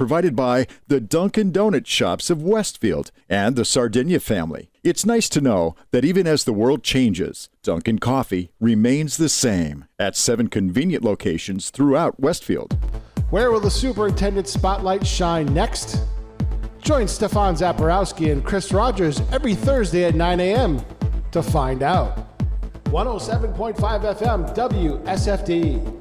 provided by the Dunkin' Donut shops of Westfield and the Sardinia family. It's nice to know that even as the world changes, Dunkin' Coffee remains the same at 7 convenient locations throughout Westfield. Where will the superintendent spotlight shine next? Join Stefan Zaporowski and Chris Rogers every Thursday at 9 a.m. to find out. 107.5 FM WSFD.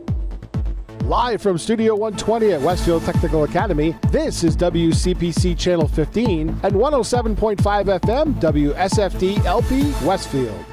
Live from Studio 120 at Westfield Technical Academy, this is WCPC Channel 15 and 107.5 FM WSFD-LP Westfield.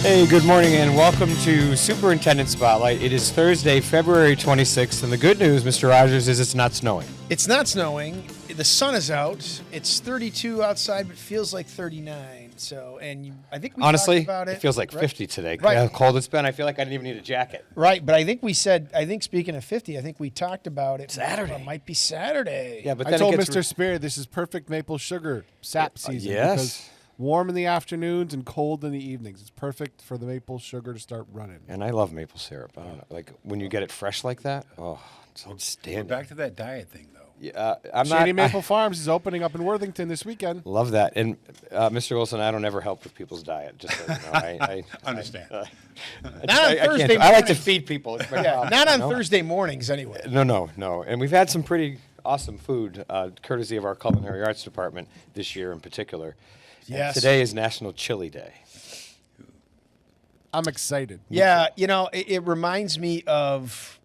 Hey, good morning and welcome to Superintendent Spotlight. It is Thursday, February 26th, and the good news, Mr. Rogers, is it's not snowing. It's not snowing. The sun is out. It's 32 outside, but feels like 39. So, I think we Honestly, talked about it. Feels like right? 50 today. Right. How cold it's been. I feel like I didn't even need a jacket. Right, but I think speaking of 50, I think we talked about it. Saturday. It might be Saturday. Yeah, but I then told it gets Mr. Spear this is perfect maple sugar sap season. yes. Because warm in the afternoons and cold in the evenings. It's perfect for the maple sugar to start running. And I love maple syrup. I don't know. Like, when you get it fresh like that, oh, it's outstanding. Back to that diet thing, though. Yeah, Shady Maple Farms is opening up in Worthington this weekend. Love that. And Mr. Wilson, I don't ever help with people's diet. Just so you know, I Understand. Not on Thursday I like to mornings. feed people. It's my Yeah, problem, not on you know? Thursday mornings anyway. No. And we've had some pretty awesome food, courtesy of our culinary arts department this year in particular. Yes. Today is National Chili Day. I'm excited. Yeah, it reminds me of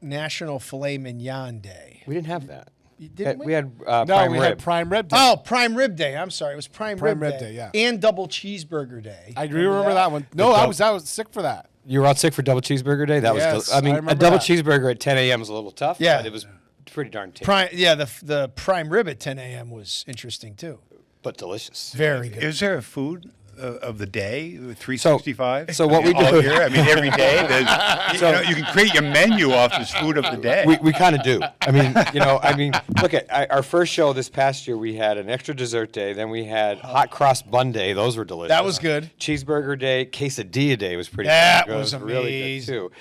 National Filet Mignon Day. We didn't have that. Didn't we? We had No, prime we rib. had prime rib day. Oh, Prime Rib Day. I'm sorry. It was Prime Prime Rib Rib Day. Day, yeah. And Double Cheeseburger Day. I do remember that one. No, I was sick for that. You were out sick for double cheeseburger day? That Yes, was. I I mean, remember a double that. cheeseburger at 10 a.m. is a little tough. Yeah. But it was pretty darn tasty. The Prime Rib at 10 a.m. was interesting too. But delicious. Very good. Is there a food of the day, 365? So what we all do- year? I mean, every day. You can create your menu off this food of the day. We kind of do. I mean, look at our first show this past year. We had an extra dessert day. Then we had hot cross bun day. Those were delicious. That was good. Cheeseburger day, quesadilla day was pretty That good. was really good amazing. too.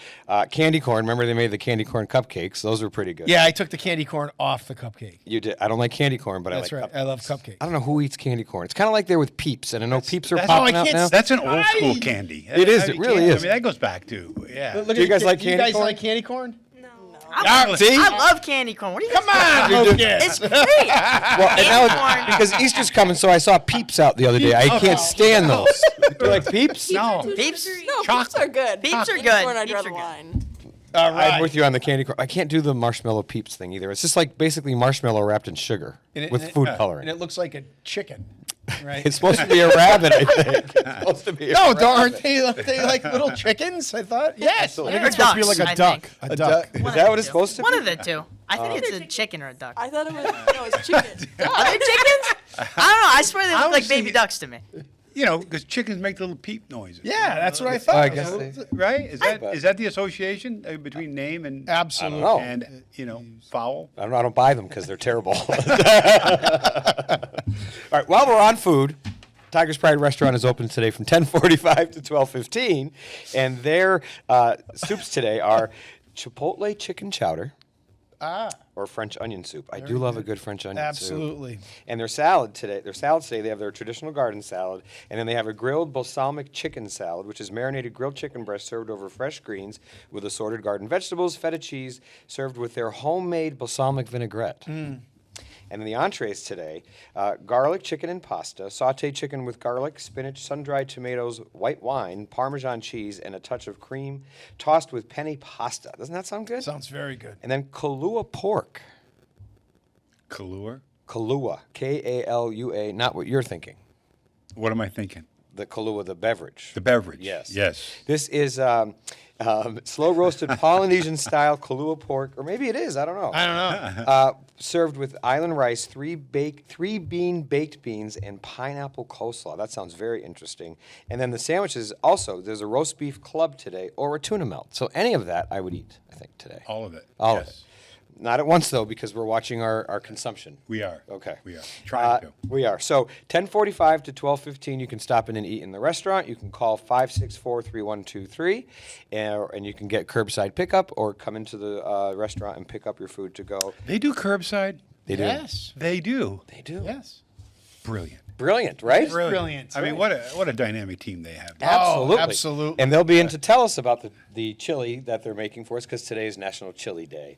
Candy corn. Remember they made the candy corn cupcakes? Those were pretty good. Yeah, I took the candy corn off the cupcake. You did. I don't like candy corn, but That's I like right. I love cupcakes. I don't know who eats candy corn. It's kind of like they're with Peeps, and I know Peeps are that's- popping Oh, I out can't now. That's an old school Right. candy. It is. It really is. I mean, that goes back to, yeah. Look Do you at- guys like do you candy guys corn? like candy corn? See? I love candy corn. What do you Come guys on, You do. Lucas. It's great. Well, and now corn. because Easter's coming, so I saw Peeps out the other day. I can't stand those. Do you like Peeps? No. Peeps? No, peeps are good. Peeps are Candy good. corn, I'd Peeps draw the are good. line. All right. I'm with you on the candy corn. I can't do the marshmallow Peeps thing either. It's just like basically marshmallow wrapped in sugar with food coloring. And it looks like a chicken, right? It's supposed to be a rabbit, I think. It's supposed to be a no, rabbit. aren't they like little chickens? I thought. Yes. I think Or it's supposed to be ducks, like I a duck. think. A duck. Is One that of what the it's two. supposed to be? One of the two. I think it's a chicken or a duck. I thought it was chicken. Are they chickens? I don't know. I swear they I look like was baby thinking- ducks to me. because chickens make little peep noises. Yeah, that's what I thought. I guess they- Right? Is that the association between name and Absolutely. know. and fowl? I don't buy them because they're terrible. All right, while we're on food, Tiger's Pride restaurant is open today from 10:45 to 12:15, and their soups today are Chipotle chicken chowder or French onion soup. I do love a good French onion soup. Absolutely. And their salads today, they have their traditional garden salad, and then they have a grilled balsamic chicken salad, which is marinated grilled chicken breast served over fresh greens with assorted garden vegetables, feta cheese, served with their homemade balsamic vinaigrette. And then the entrees today, garlic chicken and pasta, sautéed chicken with garlic, spinach, sun-dried tomatoes, white wine, Parmesan cheese, and a touch of cream, tossed with penne pasta. Doesn't that sound good? Sounds very good. And then Kahlua pork. Kahlua? Kahlua, K-A-L-U-A, not what you're thinking. What am I thinking? The Kahlua, the beverage. The beverage. Yes. Yes. This is slow roasted Polynesian style Kahlua pork, or maybe it is. I don't know. Served with island rice, three bean baked beans, and pineapple coleslaw. That sounds very interesting. And then the sandwiches also. There's a roast beef club today, or a tuna melt. So any of that I would eat. I think today. All of it. All yes. of it. Not at once, though, because we're watching our consumption. We are. Okay. We are. Trying to. We are. So 10:45 to 12:15, you can stop in and eat in the restaurant. You can call 564-3123, and you can get curbside pickup or come into the restaurant and pick up your food to go. They do curbside? They do. Yes. They do. They do. Yes. Brilliant. Brilliant, right? Brilliant. I mean, what a dynamic team they have. Absolutely. absolutely. And they'll be in to tell us about the chili that they're making for us, because today is National Chili Day.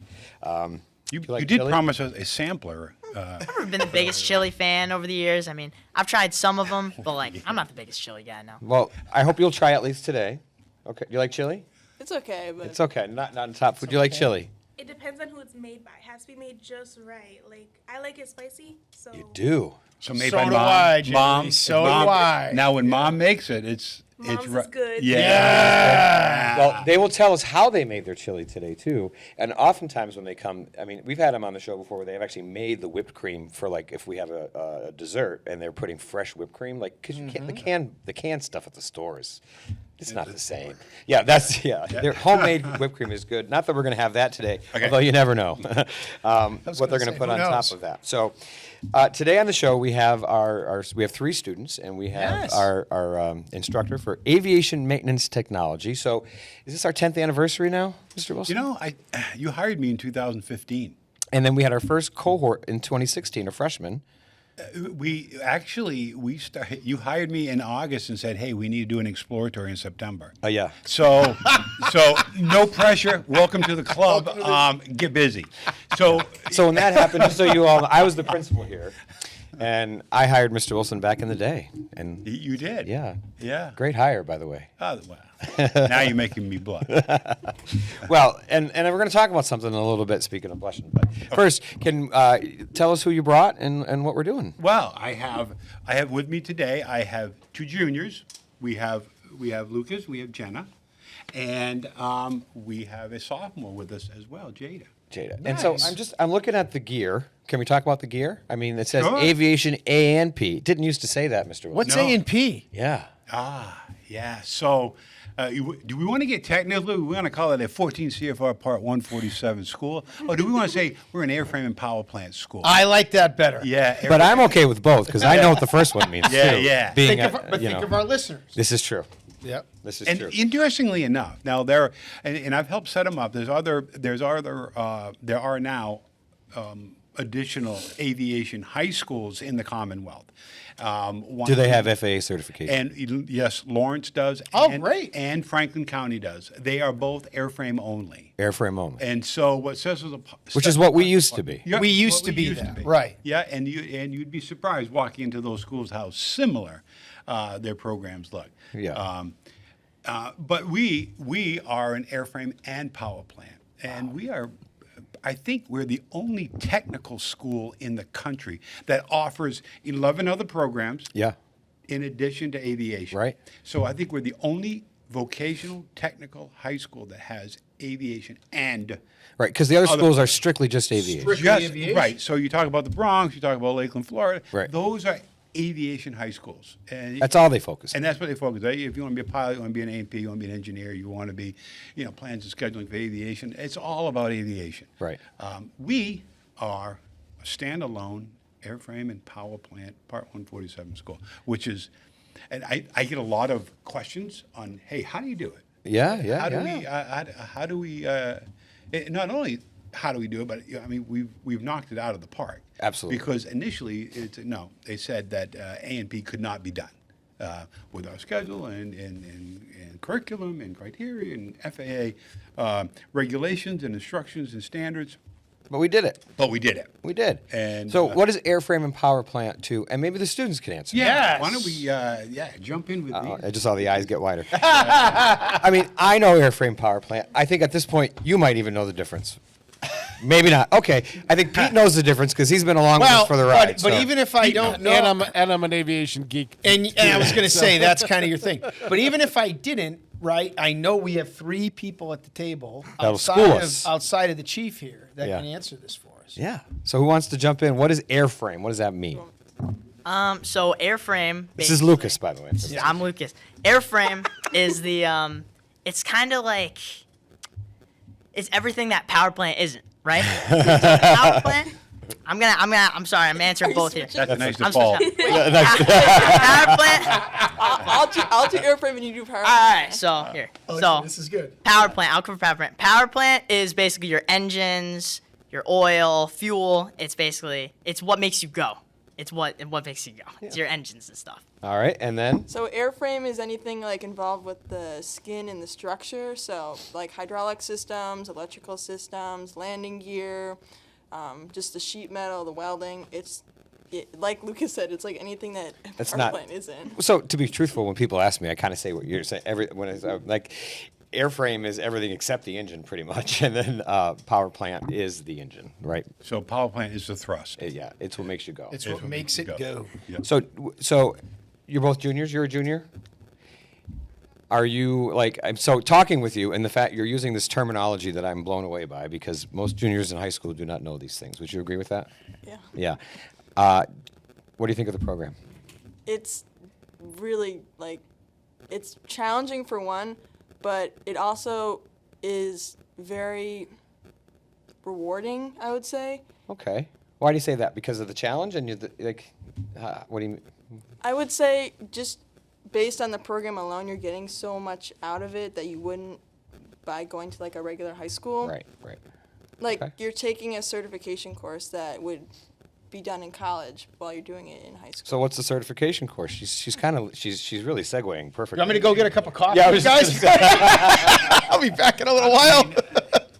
You like did chili? promise us a sampler. I've never been the biggest chili fan over the years. I mean, I've tried some of them, but I'm not the biggest chili guy now. Well, I hope you'll try at least today. Okay. You like chili? It's okay, but It's okay. Not on top food. You like chili? it depends on who it's made by. It has to be made just right. Like, I like it spicy, so You do. So made So by do mom. I, Jamie. Mom. So mom, do I. Now, when mom makes it, it's Mom's is right. good. Yeah. Well, they will tell us how they made their chili today, too. And oftentimes when they come, I mean, we've had them on the show before where they've actually made the whipped cream for, like, if we have a dessert and they're putting fresh whipped cream. Like, because you can't, the canned stuff at the stores, it's not the same. Yeah, their homemade whipped cream is good. Not that we're going to have that today, although you never know what they're going to say, put who on top knows? of that. So today on the show, we have we have 3 students, and we have Yes. our instructor for aviation maintenance technology. So, is this our 10th anniversary now, Mr. Wilson? You know, you hired me in 2015. And then we had our first cohort in 2016, a freshman. You hired me in August and said, "Hey, we need to do an exploratory in September." Oh yeah. So no pressure. Welcome to the club. Get busy. So So when that happened, just so you all know, I was the principal here, and I hired Mr. Wilson back in the day. And you did. yeah, Yeah. great hire, by the way. Oh, well, now you're making me blush. Well, and we're going to talk about something in a little bit. Speaking of blushing, but first, can tell us who you brought and what we're doing. Well, I have with me today. I have 2 juniors. We have Lucas. We have Jenna, and we have a sophomore with us as well, Jada. Jada. And so I'm looking at the gear. Can we talk about the gear? I mean, it says Sure. Aviation A and P. It didn't used to say that, Mr. Wilson. What's No. A and P? Yeah. Yeah. So, do we want to get technical? We want to call it a 14 CFR Part 147 school, or do we want to say we're an airframe and power plant school? I like that better. Yeah. But I'm okay with both because I know what the first one means Yeah, too. yeah. Being Think of our listeners. This is true. Yep. This is And true. interestingly enough, now there I've helped set them up. There are now additional aviation high schools in the Commonwealth. Do they have FAA certification? And yes, Lawrence does. Oh, and, great. And Franklin County does. They are both airframe only. Airframe only. And so what sets us apart, Which is what we used to be. Yeah, We used what to be used that, right. Yeah, and you'd be surprised walking into those schools how similar their programs look. Yeah. But we are an airframe and power plant, and we are. I think we're the only technical school in the country that offers 11 other programs. Yeah. In addition to aviation. Right. So I think we're the only vocational technical high school that has aviation and Right, because the other schools are strictly just aviation. Strictly just aviation. right. So you talk about the Bronx, you talk about Lakeland, Florida. Right. Those are aviation high schools. And That's all they focus on. And that's what they focus on. If you want to be a pilot, you want to be an A&P, you want to be an engineer, you want to be, plans and scheduling for aviation. It's all about aviation. Right. We are a standalone airframe and power plant Part 147 school, which is, and I get a lot of questions on, hey, how do you do it? Yeah. How do we? Not only how do we do it, but we've knocked it out of the park. Absolutely. Because initially, they said that A&P could not be done with our schedule and curriculum and criteria and FAA regulations and instructions and standards. But we did it. But we did it. We did. And so, what is airframe and power plant to? And maybe the students can answer. Yeah. Yes. Why don't we jump in with these? I just saw the eyes get wider. I know airframe power plant. I think at this point you might even know the difference. Maybe not. Okay. I think Pete knows the difference because he's been along with us for the ride. But even if I don't know, And I'm an aviation geek. and I was going to say that's kind of your thing. But even if I didn't, right? I know we have 3 people at the table That'll school us. outside of the chief here that Yeah. can answer this for us. yeah. So who wants to jump in? What is airframe? What does that mean? So airframe. This is Lucas, by the way. I'm Lucas. Airframe is the it's kind of like it's everything that power plant isn't, right? Power plant. I'm sorry. I'm answering both here. That's a nice I'm default. switching out. Power plant. I'll do airframe and you do power. All right. So here. So This is good. power plant. I'll cover power plant. Power plant is basically your engines, your oil, fuel. It's what makes you go. It's what makes you go. It's your engines and stuff. All right. And then? So airframe is anything like involved with the skin and the structure. So like hydraulic systems, electrical systems, landing gear, just the sheet metal, the welding. Like Lucas said, it's like anything that a That's power not- plant isn't. So to be truthful, when people ask me, I kind of say what you're saying. Like, airframe is everything except the engine, pretty much, and then power plant is the engine, right? So power plant is the thrust. Yeah, it's what makes you go. It's what makes it go. Yeah. So you're both juniors. You're a junior. Are you so talking with you and the fact you're using this terminology that I'm blown away by because most juniors in high school do not know these things. Would you agree with that? Yeah. Yeah. What do you think of the program? It's really it's challenging for one, but it also is very rewarding, I would say. Okay. Why do you say that? Because of the challenge and what do you mean? I would say just based on the program alone, you're getting so much out of it that you wouldn't by going to a regular high school. Right. Okay. You're taking a certification course that would be done in college while you're doing it in high school. So what's the certification course? She's really segueing perfectly. You want me to go get a cup of coffee? Yeah, I was guys. I'll be back in a little while.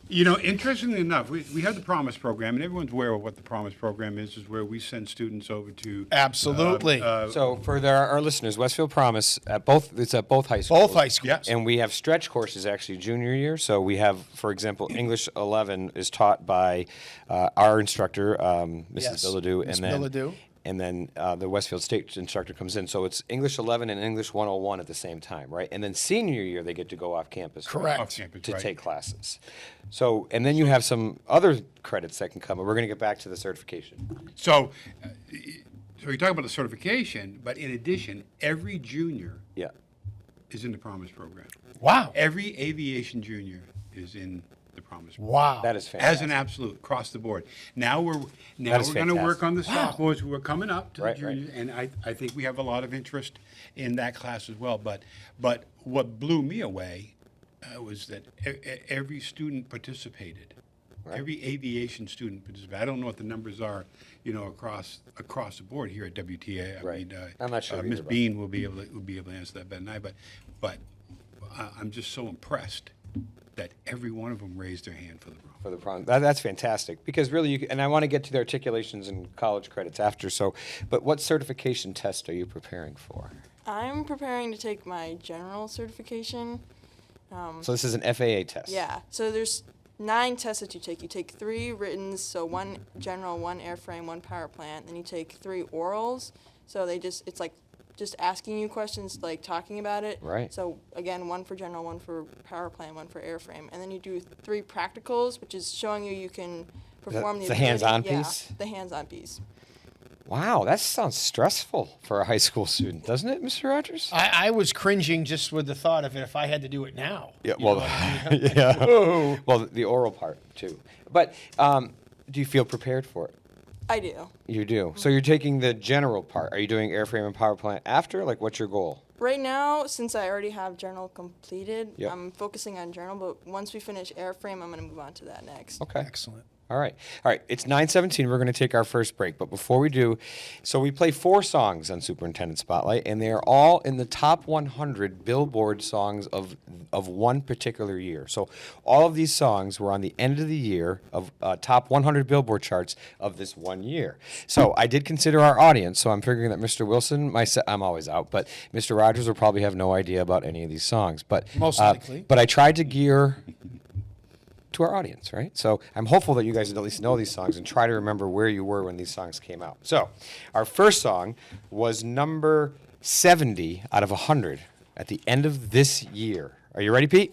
Interestingly enough, we have the Promise Program, and everyone's aware of what the Promise Program is where we send students over to... Absolutely. So for our listeners, Westfield Promise, it's at both high schools. Both high schools. Yes. And we have stretch courses actually junior year. So we have, for example, English 11 is taught by our instructor, Mrs. Yes, Billadou. Miss And then, Billadou. And then the Westfield State instructor comes in. So it's English 11 and English 101 at the same time, right? And then senior year, they get to go off campus. Correct. Off campus, To right. take classes. So, and then you have some other credits that can come, and we're going to get back to the certification. So you're talking about the certification, but in addition, every junior Yeah. is in the Promise Program. Wow. Every aviation junior is in the Promise Program. Wow. That is fantastic. As an absolute, across the board. Now we're is going to fantastic. work on the sophomores who are coming up to Right, the right. juniors, and I think we have a lot of interest in that class as well. But what blew me away was that every student participated. Right. Every aviation student participated. I don't know what the numbers are, across the board here at WTA. Right. I'm not sure Ms. either, but- Bean will be able to answer that better than I. But I'm just so impressed that every one of them raised their hand for the prom. For the prom. That's fantastic because really, and I want to get to the articulations and college credits after. So, but what certification test are you preparing for? I'm preparing to take my general certification. So this is an FAA test. Yeah. So there's 9 tests that you take. You take 3 writtens, so 1 general, 1 airframe, 1 power plant. Then you take 3 orals. So it's like just asking you questions, like talking about it. Right. So again, 1 for general, 1 for power plant, 1 for airframe. And then you do 3 practicals, which is showing you can perform the the hands-on ability- piece? Yeah, the hands-on piece. Wow, that sounds stressful for a high school student, doesn't it, Mr. Rogers? I was cringing just with the thought of it if I had to do it now. Yeah, You well, know what I mean? yeah. Whoa. Well, the oral part too. But do you feel prepared for it? I do. You do. So you're taking the general part. Are you doing airframe and power plant after? Like, what's your goal? Right now, since I already have journal completed, Yep. I'm focusing on journal, but once we finish airframe, I'm going to move on to that next. Okay. Excellent. All right. All right. It's 9:17. We're going to take our first break. But before we do, so we play 4 songs on Superintendent Spotlight, and they are all in the top 100 Billboard songs of one particular year. So all of these songs were on the end of the year of top 100 Billboard charts of this one year. So I did consider our audience. So I'm figuring that Mr. Wilson, I'm always out, but Mr. Rogers will probably have no idea about any of these songs. But Most likely. But I tried to gear to our audience, right? So I'm hopeful that you guys at least know these songs and try to remember where you were when these songs came out. So our first song was number 70 out of 100 at the end of this year. Are you ready, Pete?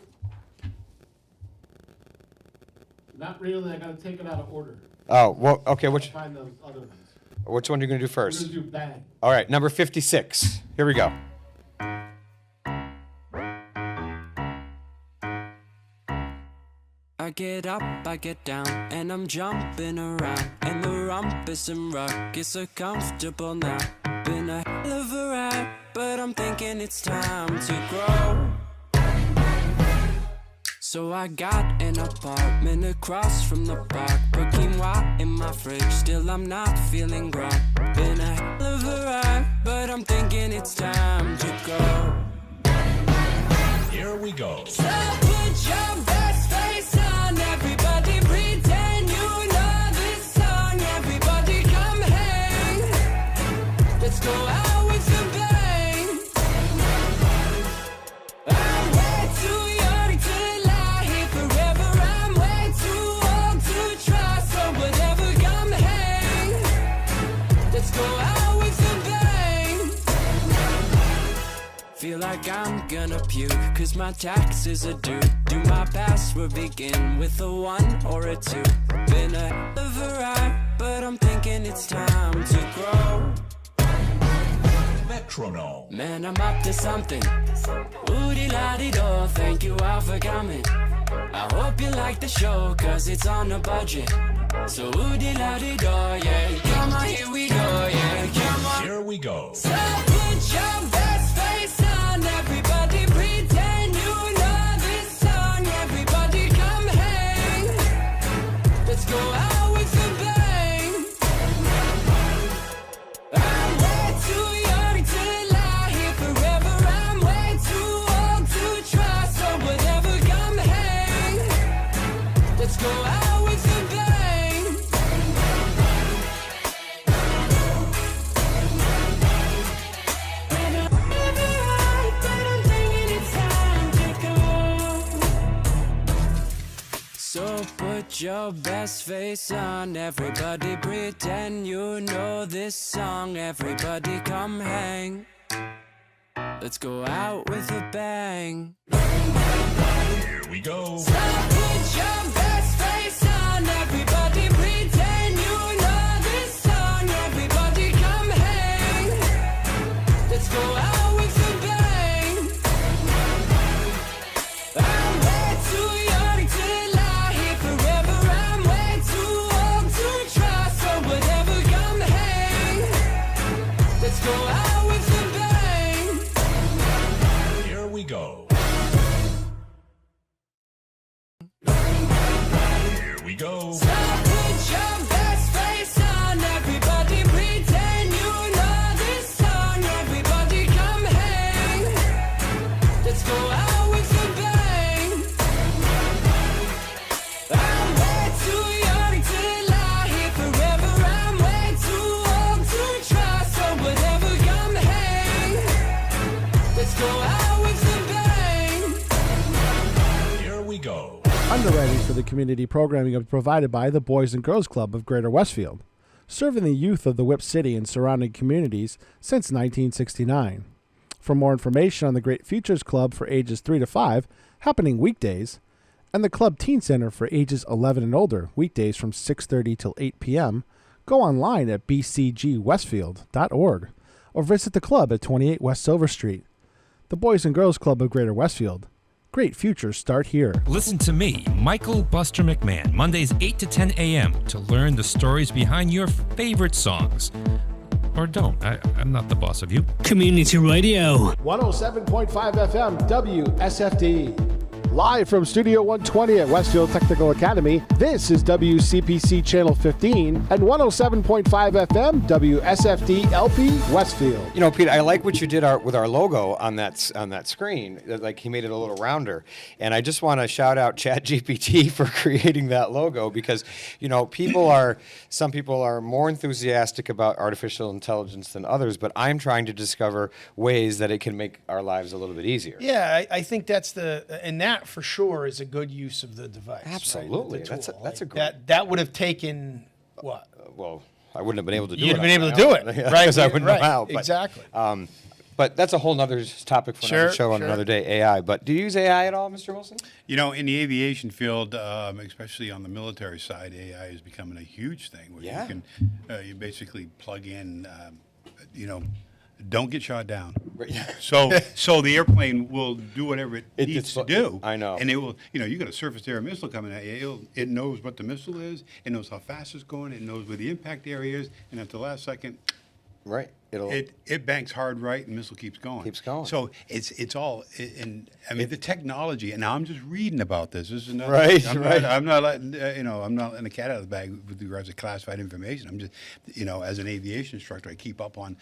Not really. I got to take it out of order. Oh, well, okay. Which Find those other ones. one are you going to do We're first? going to do Bang. All right, number 56. Here we go. I get up, I get down, and I'm jumping around. And the rumpus and ruckus so comfortable now. Been a hell of a ride, but I'm thinking it's time to grow. So I got an apartment across from the park. Put quinoa in my fridge, still I'm not feeling grown. Been a hell of a ride, but I'm thinking it's time to go. Here we go. So put your best face on, everybody pretend you know this song. Everybody come hang, let's go out with a bang. I'm way too young to lie here forever. I'm way too old to try, so whatever, come hang, let's go out with a bang. Feel like I'm gonna puke, cause my taxes are due. Do my password begin with a 1 or a 2? Been a hell of a ride, but I'm thinking it's time to grow. Metronome. Man, I'm up to something. Oodie-la-dee-do, thank you all for coming. I hope you like the show, cause it's on a budget. So oodie-la-dee-do, yeah. Come on, here we go, yeah. Come on. Here we go. So put your best face on, everybody pretend you know this song. Everybody come hang, let's go out with a bang. I'm way too young to lie here forever. I'm way too old to try, so whatever, come hang, let's go out with a bang. So put your best face on, everybody pretend you know this song. Everybody come hang, let's go out with a bang. Here we go. So put your best face on, everybody pretend you know this song. Everybody come hang, let's go out with a bang. I'm way too young to lie here forever. I'm way too old to try, so whatever, come hang, let's go out with a bang. Here we go. Here we go. So put your best face on, everybody pretend you know this song. Everybody come hang, let's go out with a bang. I'm way too young to lie here forever. I'm way too old to try, so whatever, come hang, let's go out with a bang. Here we go. Underwriting for the community programming is provided by the Boys and Girls Club of Greater Westfield, serving the youth of the Whip City and surrounding communities since 1969. For more information on the Great Futures Club for ages 3 to 5, happening weekdays, and the Club Teen Center for ages 11 and older, weekdays from 6:30 till 8 p.m., Go online at bcgwestfield.org or visit the club at 28 West Silver Street. The Boys and Girls Club of Greater Westfield. Great futures start here. Listen to me, Michael Buster McMahon, Mondays 8 to 10 a.m. to learn the stories behind your favorite songs. Or don't. I'm not the boss of you. Community Radio. 107.5 FM WSFD. Live from Studio 120 at Westfield Technical Academy, this is WCPC Channel 15 and 107.5 FM WSFD-LP Westfield. You know, Pete, I like what you did with our logo on that screen. Like, he made it a little rounder. And I just want to shout out ChatGPT for creating that logo because, you know, some people are more enthusiastic about artificial intelligence than others, but I'm trying to discover ways that it can make our lives a little bit easier. Yeah, I think and that for sure is a good use of the device. Absolutely. Right? That's a great. That would have taken what? Well, I wouldn't have been able to do it. You'd have been able to do it, right? Because I wouldn't know how. But, exactly. But that's a whole nother topic for another show on another day, AI. But do you use AI at all, Mr. Wilson? You know, in the aviation field, especially on the military side, AI is becoming a huge thing. Where you can you basically plug in, don't get shot down. So the airplane will do whatever it needs to do. I know. And it will, you got a surface-to-air missile coming at you. It knows what the missile is. It knows how fast it's going. It knows where the impact area is. And at the last second, right, it banks hard right, and missile keeps going. So it's all, the technology. And now I'm just reading about this. This is not right. I'm not letting I'm not letting the cat out of the bag with regards to classified information. I'm just as an aviation instructor, I keep up on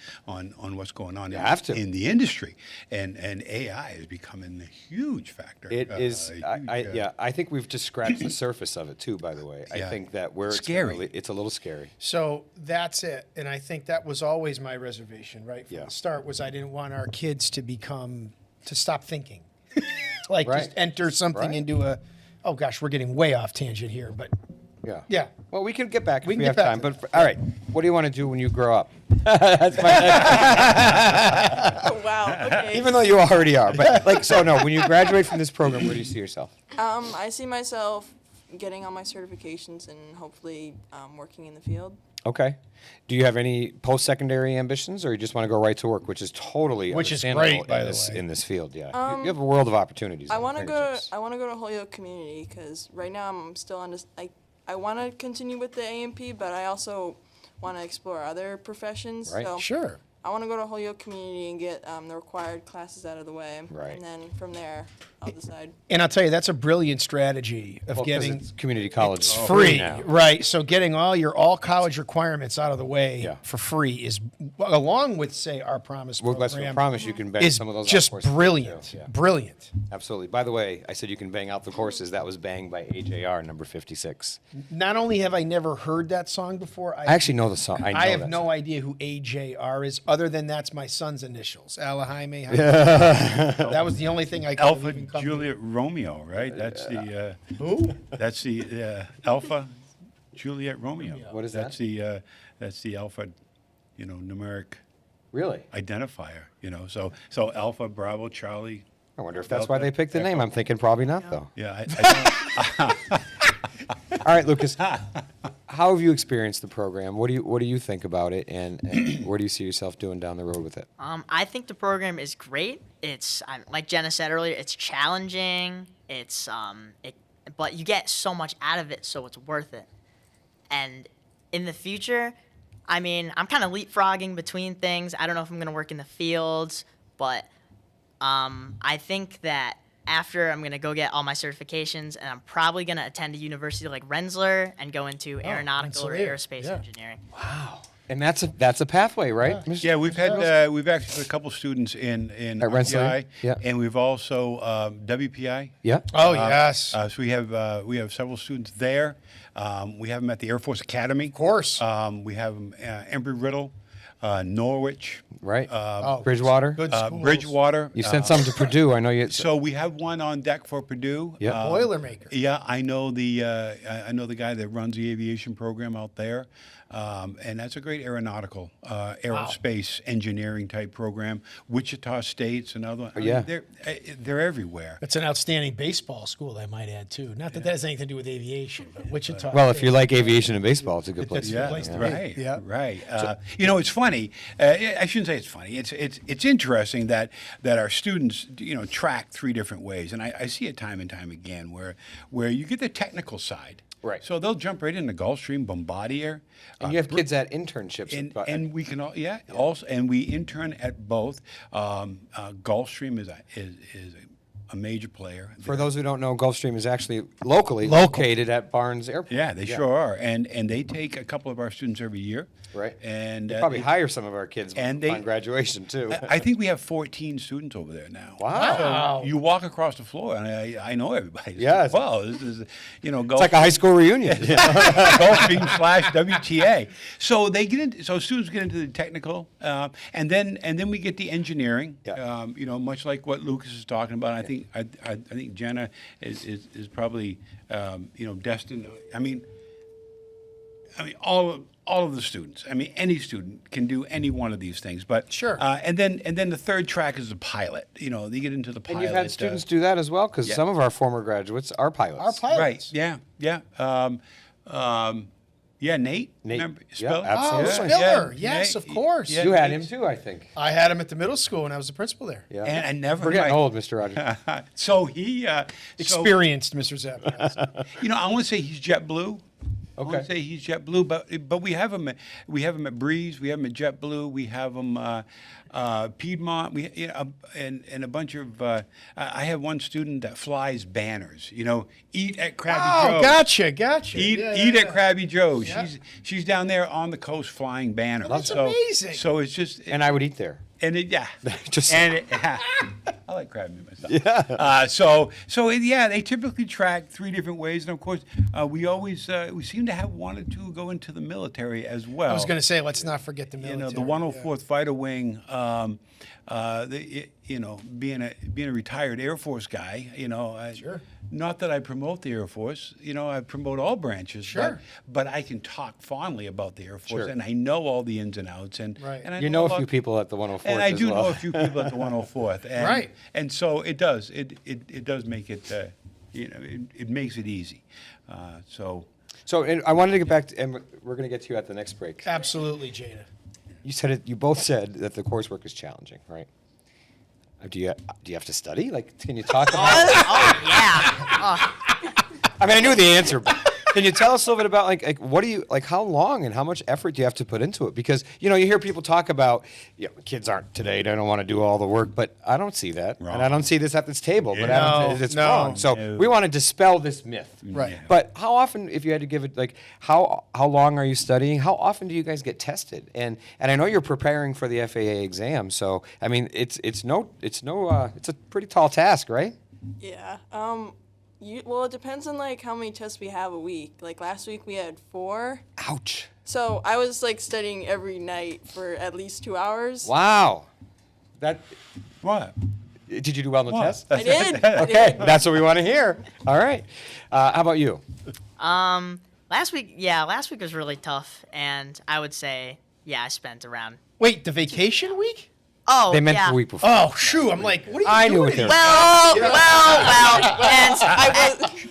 what's going on in the industry, and AI is becoming a huge factor. It is. I think we've just scratched the surface of it too. By the way, I think that it's a little scary. So that's it, and I think that was always my reservation, right from the start, was I didn't want our kids to stop thinking. Just enter something into a, oh gosh, we're getting way off tangent here, but yeah. Well, we can get back if we get have time. But all right, what do you want to do when you grow up? That's my Oh, wow. Okay. Even though you already are, but when you graduate from this program, where do you see yourself? I see myself getting all my certifications and hopefully working in the field. Okay. Do you have any post-secondary ambitions, or you just want to go right to work, which is totally great, by the way, in this field? Yeah, you have a world of opportunities. I want to go to Holyoke Community because right now I'm still on this. I want to continue with the A&P, but I also want to explore other professions. Right. So Sure. I want to go to Holyoke Community and get the required classes out of the way. Right. And then from there, I'll decide. And I'll tell you, that's a brilliant strategy of getting it's community college. It's free now. Right? So getting all college requirements out of the way for free is, along with, say, our Promise program. Westfield Promise, you can bang some of those just out courses brilliant. too. Yeah. Brilliant. Absolutely. By the way, I said you can bang out the courses. That was banged by AJR number 56. Not only have I never heard that song before, I actually know the song. I have no idea who AJR is, other than that's my son's initials, Alajaime. That was the only thing I could Alpha even come Juliet Romeo, right? That's the who? That's the Alpha Juliet Romeo. What is that's that? That's the alpha, numeric. Really? Identifier. So Alpha Bravo Charlie. I wonder if that's why they picked the name. I'm thinking probably not, though. Yeah. I All right, Lucas. How have you experienced the program? What do you think about it, and where do you see yourself doing down the road with it? I think the program is great. It's like Jenna said earlier, it's challenging. But you get so much out of it, so it's worth it. And in the future, I'm kind of leapfrogging between things. I don't know if I'm going to work in the fields, but I think that after I'm going to go get all my certifications, and I'm probably going to attend a university like Rensselaer and go into aeronautical or aerospace engineering. Wow. And that's a pathway, right? Yeah, we've actually had a couple students in at Rensselaer, and we've also WPI. Yeah. Oh yes. So we have several students there. We have them at the Air Force Academy. Of course. We have them Embry-Riddle. Norwich, Right. Oh, Bridgewater. Good schools. Bridgewater. You sent some to Purdue. I know you. So we have one on deck for Purdue. Yep. Boilermaker. Yeah, I know the guy that runs the aviation program out there, and that's a great aerospace engineering type program. Wichita State's another one. I mean, Yeah. they're everywhere. That's an outstanding baseball school, I might add, too. Not that that has anything to do with aviation, but Wichita. Well, if you like aviation and baseball, it's a good place. That's Yeah, the place to be. right, Yeah. right. It's funny. I shouldn't say it's funny. It's interesting that our students track three different ways, and I see it time and time again where you get the technical side. Right. So they'll jump right into Gulfstream, Bombardier. And you have kids at internships. And we can also and we intern at both. Gulfstream is a major player. For those who don't know, Gulfstream is actually locally located at Barnes Airport. Yeah, they sure are, and they take a couple of our students every year. Right. And They probably hire some of our kids and on graduation too. I think we have 14 students over there now. Wow. So you walk across the floor, and I know everybody. Yeah. Wow, this is It's like a high school reunion. Gulfstream / WTA. So they get into, so students get into the technical, and then we get the engineering. Yeah. Much like what Lucas is talking about. I think Jenna is probably destined. I mean all of the students. I mean, any student can do any one of these things. But Sure. And then the third track is the pilot. They get into the pilot. And you've had students do that as well, because some of our former graduates are pilots. Right. Yeah. Yeah. Nate. Remember Spiller? absolutely. Oh, Spiller. Yeah, Yes, Nate, of course. yeah. You had him too, I think. I had him at the middle school when I was the principal there. Yeah. And I never. We're getting old, Mr. Rogers. So he Experienced, Mr. Zappa. I want to say he's JetBlue. I want Okay. to say he's JetBlue, but we have him at Breeze, we have him at JetBlue, we have him Piedmont, and a bunch of. I have one student that flies banners. Eat at Krabby Joe's. Gotcha. Eat at Krabby Joe's. Yeah. She's down there on the coast flying banners. That's amazing. So it's just And I would eat there. and it, yeah, Just- I like crab meat myself. Yeah. They typically track three different ways, and of course, we seem to have one or two go into the military as well. I was going to say, let's not forget the military. The 104th Fighter Wing. Being a retired Air Force guy, Sure. Not that I promote the Air Force, I promote all branches. Sure. But I can talk fondly about the Air Force, Sure. and I know all the ins and outs, and Right. and I You know a lot- few people at the 104th and I as do well. know a few people at the 104th, and, Right. And so it does. It does make it. It makes it easy. So And I wanted to get back to, and we're going to get to you at the next break. Absolutely, Jada. You both said that the coursework is challenging, right? Do you have to study? Like, can you talk about? I mean, I knew the answer, but can you tell us a little bit about like what do you like? How long and how much effort do you have to put into it? Because you hear people talk about kids aren't today; they don't want to do all the work. But I don't see that, and I don't see this at this table. But it's wrong. So we want to dispel this myth, Right. But how often, if you had to give it, like how long are you studying? How often do you guys get tested? And I know you're preparing for the FAA exam, so I mean it's a pretty tall task, right? Yeah. Well, it depends on like how many tests we have a week. Like last week we had 4. Ouch! So I was like studying every night for at least 2 hours. Wow. what? Did you do well on the test? I did. Okay, that's what we want to hear. All right. How about you? Last week was really tough, and I would say, I spent around. Wait, the vacation week? Oh, They meant yeah. the week before. Oh, shoot. I'm like, what are you I doing? knew it there. Well, and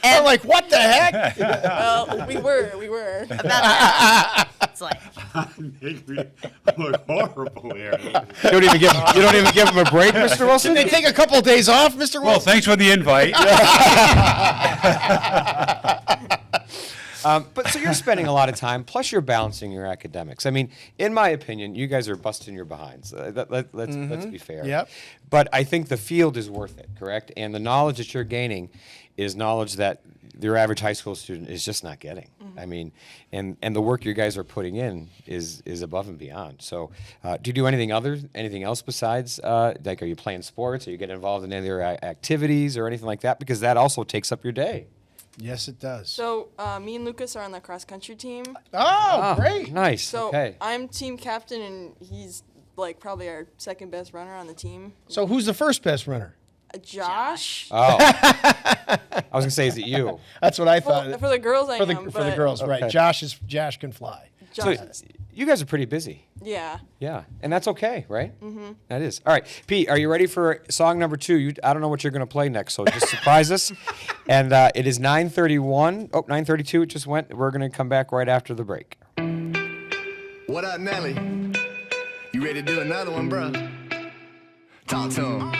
I'm like, what the heck? Well, we were. it's like, look horrible here. You don't even give them a break, Mr. Wilson? Did they take a couple of days off, Mr. Well, Wilson? thanks for the invite. But so you're spending a lot of time, plus you're balancing your academics. I mean, in my opinion, you guys are busting your behinds. Let's be fair. Yep. But I think the field is worth it, correct? And the knowledge that you're gaining is knowledge that your average high school student is just not getting. I mean, and the work you guys are putting in is above and beyond. So, do you do anything else besides, like, are you playing sports? Are you getting involved in any other activities or anything like that? Because that also takes up your day. Yes, it does. So me and Lucas are on the cross country team. Oh, great. Nice. So okay. I'm team captain, and he's like probably our second best runner on the team. So who's the first best runner? Josh. Oh. I was gonna say, is it you? That's what I thought. Well, for the girls, I for the, am. for the but girls, right? Okay. Josh can fly. So Josh, you guys are pretty busy. yeah. Yeah, and that's okay, right? Mm-hmm. That is. All right, Pete, are you ready for song number 2? I don't know what you're going to play next, so just surprise us. And it is 9:31. Oh, 9:32 it just went. We're going to come back right after the break. What up, Nelly? You ready to do another one, bro? Talk to him.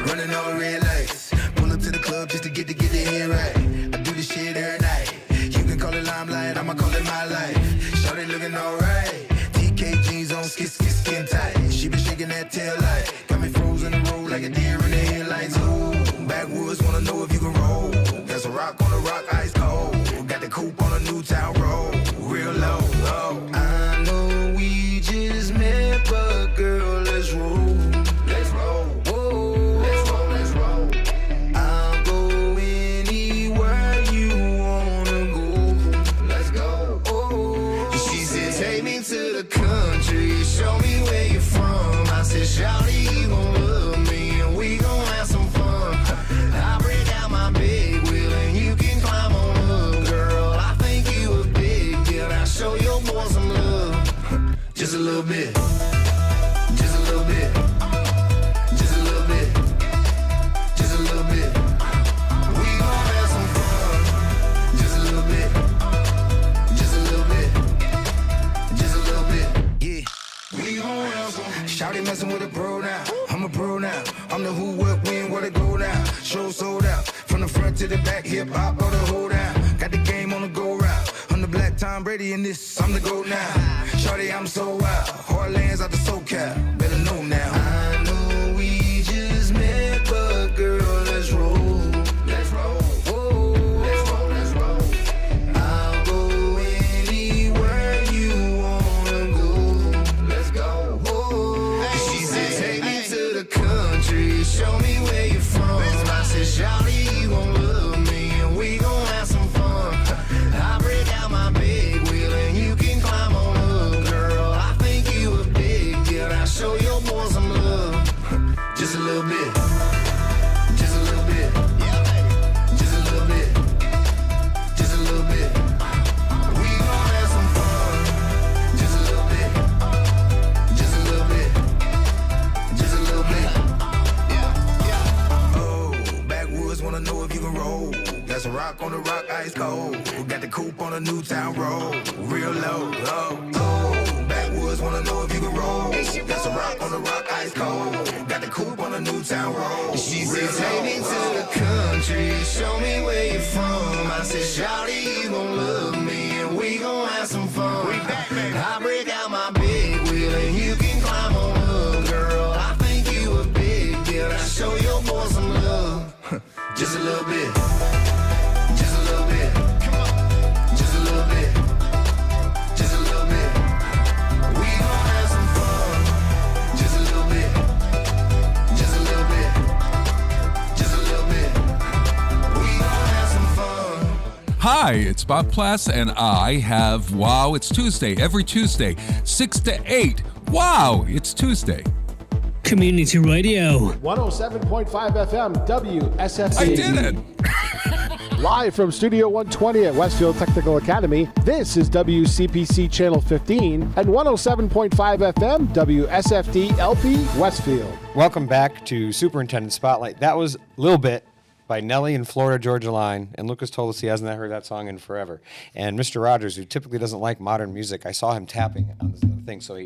Running over red lights. Pull up to the club just to get the head right. I do this shit every night. You can call it limelight, I'ma call it my life. Shorty looking alright. TK jeans on, skin tight. She been shaking that tail light. Got me frozen in the road like a deer in the headlights. Ooh, backwoods wanna know if you can roll. There's a rock on the rock, ice cold. Got the coupe on a new town road. Real low, low. I know we just met, but girl, let's roll. Let's roll. Whoa. Let's roll, let's roll. I'll go anywhere you wanna go. Let's go. Oh. She said, take me to the country, show me where you're from. I said, shawty, you gon' love me, and we gon' have some fun. I break out my big wheel, and you can climb on up, girl. I think you a big deal. Now show your boy some love, just a little bit. Just a little bit. Just a little bit. Just a little bit. We gon' have some fun. Just a little bit. Just a little bit. Just a little bit. Yeah. We gon' have some. Shawty messing with a pro now. I'm a pro now. I'm the who, what, when, where to go now. Show sold out. From the front to the back, hip hop or the hold down. Got the game on the go route. I'm the black Tom Brady in this. I'm the GOAT now. Shawty, I'm so wild. Heartlands out the SoCal. Better know now. I know we just met, but girl, let's roll. Let's roll. Whoa. Let's roll, let's roll. I'll go anywhere you wanna go. Let's go. Whoa. She said, take me to the country, show me where you're from. I said, shawty, you gon' love me, and we gon' have some fun. I break out my big wheel, and you can climb on up, girl. I think you a big deal. Now show your boy some love, just a little bit. Just a little bit. Just a little bit. Just a little bit. We gon' have some fun. Just a little bit. Just a little bit. Just a little bit. Oh, backwoods wanna know if you can roll. That's a rock on the rock, ice cold. We got the coupe on a new town road. Real low, low. Oh, backwoods wanna know if you can roll. That's a rock on the rock, ice cold. Got the coupe on a new town road. She said, take me to the country, show me where you're from. I said, shawty, you gon' love me, and we gon' have some fun. I break out my big wheel, and you can climb on up, girl. I think you a big deal. Now show your boy some love, just a little bit. Just a little bit. Just a little bit. Just a little bit. We gon' have some fun. Just a little bit. Just a little bit. Just a little bit. We gon' have some fun. Hi, it's Bob Plass, and I have Wow, It's Tuesday, every Tuesday, 6 to 8. Wow, it's Tuesday. Community Radio. 107.5 FM, WSFD. I did it! Live from Studio 120 at Westfield Technical Academy, this is WCPC Channel 15 and 107.5 FM, WSFD-LP, Westfield. Welcome back to Superintendent Spotlight. That was a little bit by Nelly and Florida Georgia Line, and Lucas told us he hasn't heard that song in forever. And Mr. Rogers, who typically doesn't like modern music, I saw him tapping on this thing, so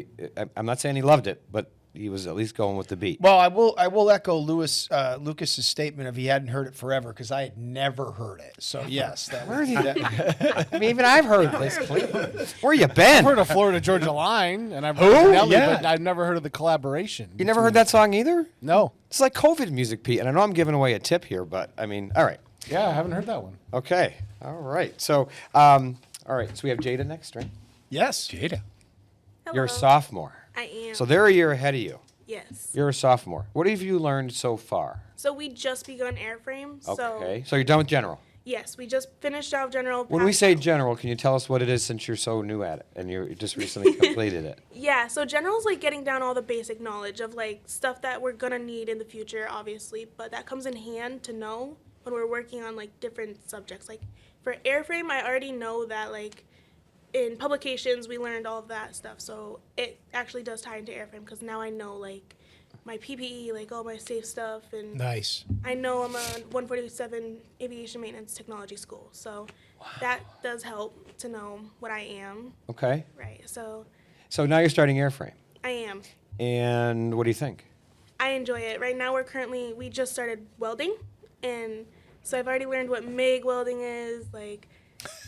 I'm not saying he loved it, but he was at least going with the beat. Well, I will echo Lucas's statement of he hadn't heard it forever, because I had never heard it. So yes, I mean, even I've heard this. Where you been? I've heard of Florida Georgia Line, and I've Who? heard of Nelly, Yeah. but I've never heard of the collaboration. You never heard that song either? No. It's like COVID music, Pete. And I know I'm giving away a tip here, but I mean, all right. Yeah, I haven't heard that one. Okay. All right. So, all right. So we have Jada next, right? Yes. Jada. You're a sophomore. I am. So they're a year ahead of you. Yes. You're a sophomore. What have you learned so far? So we just begun airframe. Okay. So you're done with general. Yes, we just finished out general. When we say general, can you tell us what it is since you're so new at it and you just recently completed it? Yeah, so general's like getting down all the basic knowledge of like stuff that we're gonna need in the future, obviously, but that comes in hand to know when we're working on like different subjects. Like for airframe, I already know that like in publications we learned all of that stuff, so it actually does tie into airframe because now I know like my PPE, like all my safe stuff, and Nice. I know I'm a 147 Aviation Maintenance Technology School, so that does help to know what I am. Okay. Right, so So now you're starting airframe. I am. And what do you think? I enjoy it. Right now we just started welding, and so I've already learned what MIG welding is, like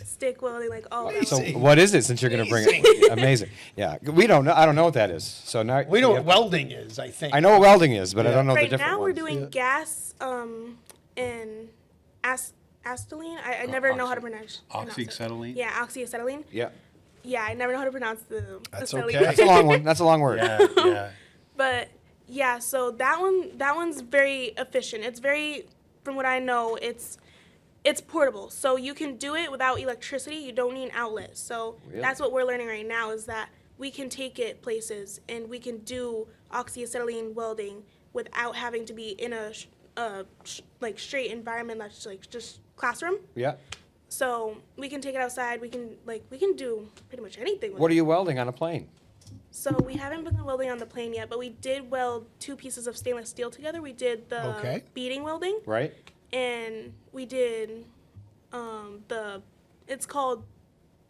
stick welding, like all that. So what is it since you're going to bring it? Amazing. Yeah. We don't know. I don't know what that is. So now We know what welding is, I think. I know what welding is, but I don't know the Right different now we're ones. doing gas and acetylene. I never know how to pronounce it. Oxyacetylene? Yeah, oxyacetylene. Yeah. Yeah, I never know how to pronounce the That's acetylene. okay. That's a long one. That's a long word. Yeah. But yeah, so that one's very efficient. It's very, from what I know, it's portable. So you can do it without electricity. You don't need an outlet. So Really? that's what we're learning right now is that we can take it places and we can do oxyacetylene welding without having to be in a like straight environment that's like just classroom. Yeah. So we can take it outside. We can do pretty much anything with What it. are you welding on a plane? So we haven't been welding on the plane yet, but we did weld 2 pieces of stainless steel together. We did the Okay. beading welding, Right. and we did it's called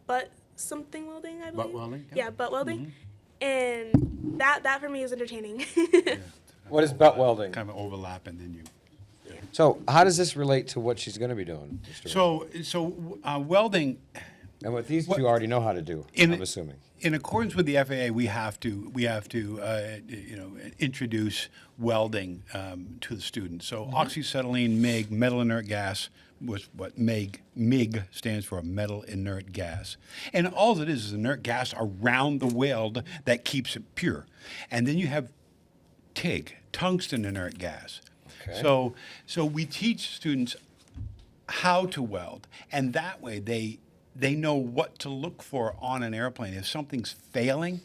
butt something welding, I believe. Butt welding? Yeah, butt welding, and that for me is entertaining. What is butt welding? Kind of overlap, and then you. So how does this relate to what she's going to be doing? Mr. So welding. And what these two already know how to do, I'm assuming. In accordance with the FAA, we have to introduce welding to the students. So oxyacetylene, MIG, metal inert gas, was what MIG stands for, metal inert gas. And all it is inert gas around the weld that keeps it pure. And then you have TIG, tungsten inert gas. Okay. So we teach students how to weld, and that way they know what to look for on an airplane. If something's failing,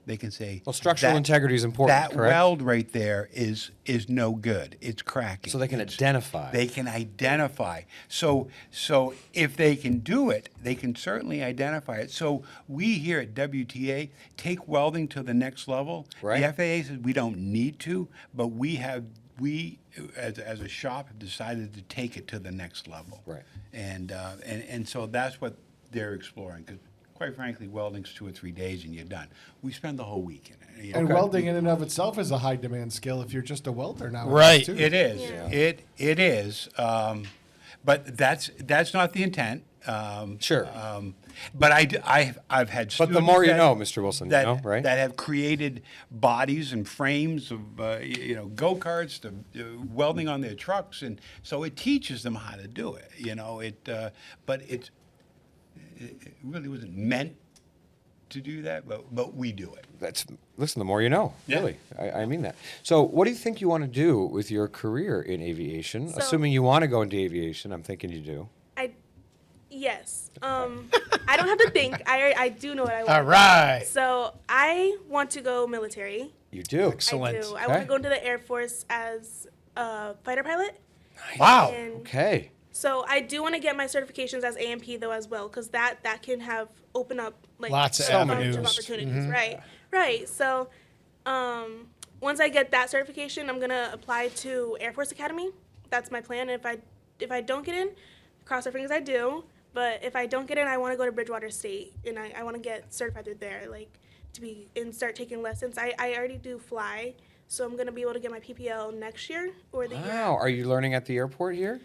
they can say, Well, structural integrity is important, That correct? weld right there is no good. It's cracking. So they can identify. They can identify. So if they can do it, they can certainly identify it. So we here at WTA take welding to the next level. Right. The FAA says we don't need to, but we as a shop have decided to take it to the next level. Right. And so that's what they're exploring. Because quite frankly, welding's 2 or 3 days and you're done. We spend the whole week in it. you know. And welding in and of itself is a high demand skill if you're just a welder now. Right. too. It is. Yeah. It is. But that's not the intent. Sure. But I've had But students the more you that- know, Mr. Wilson, that, you know, right? that have created bodies and frames of go-karts to welding on their trucks, and so it teaches them how to do it. But it really wasn't meant to do that, but we do it. Listen, the more you know, Yeah. really. I mean that. So what do you think you want to do with your career in aviation? So- Assuming you want to go into aviation, I'm thinking you do. Yes. I don't have to think. I do know what I want. All right. So I want to go military. You do? Excellent. I do. I want to go into the Air Force as a fighter pilot. Wow. And Okay. so I do want to get my certifications as AMP though as well, because that can have open up like Lots of a bunch avenues. of opportunities. Right. So once I get that certification, I'm gonna apply to Air Force Academy. That's my plan. If I don't get in, cross our fingers I do. But if I don't get in, I want to go to Bridgewater State, and I want to get certified through there, like and start taking lessons. I already do fly, so I'm gonna be able to get my PPL next year or the year. Wow. Are you learning at the airport here?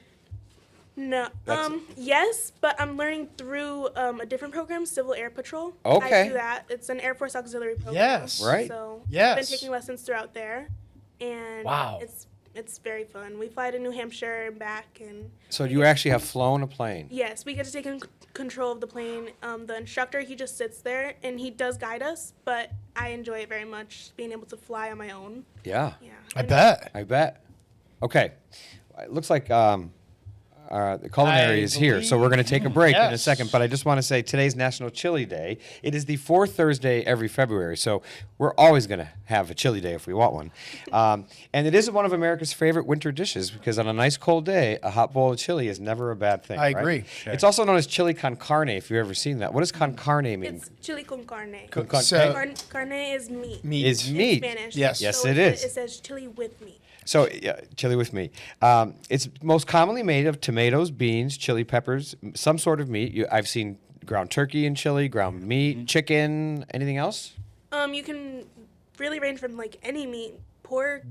No. That's- Yes, but I'm learning through a different program, Civil Air Patrol. Okay. I do that. It's an Air Force auxiliary program. Yes. Right. So Yes. I've been taking lessons throughout there, and Wow. it's very fun. We fly to New Hampshire and back, and So you actually have flown a plane? yes, we get to take control of the plane. The instructor, he just sits there and he does guide us, but I enjoy it very much, being able to fly on my own. Yeah. Yeah. I bet. I bet. Okay. It looks like the culinary is here, so we're going to take a break in a second. But I just want to say today's National Chili Day. It is the fourth Thursday every February, so we're always going to have a chili day if we want one. And it is one of America's favorite winter dishes because on a nice cold day, a hot bowl of chili is never a bad thing. I agree. Sure. It's also known as chili con carne, if you've ever seen that. What does con carne mean? It's chili con carne. Carne is meat. Is meat. In Spanish. Yes. Yes, so it is. It says chili with meat. So, yeah, chili with meat. It's most commonly made of tomatoes, beans, chili peppers, some sort of meat. I've seen ground turkey in chili, ground meat, chicken, anything else? You can really range from like any meat, pork,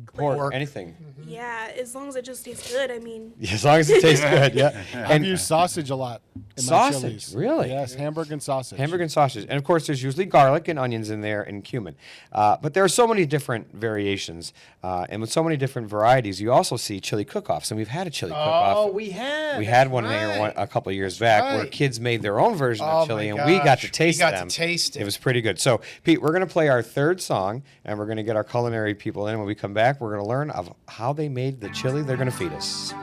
anything. Yeah, as long as it just tastes good. I mean, as long as it tastes good, yeah. I've used sausage a lot in my sausage, chilies. really? Yes, hamburger and sausage. Hamburger and sausage, and of course, there's usually garlic and onions in there and cumin. But there are so many different variations, and with so many different varieties, you also see chili cook-offs. And we've had a chili cook-off. Oh, we have. We had one there a couple of years back where kids made their own version of chili, and we got to taste them. It was pretty good. So, Pete, we're going to play our third song, and we're going to get our culinary people in. When we come back, we're going to learn of how they made the chili they're going to feed us.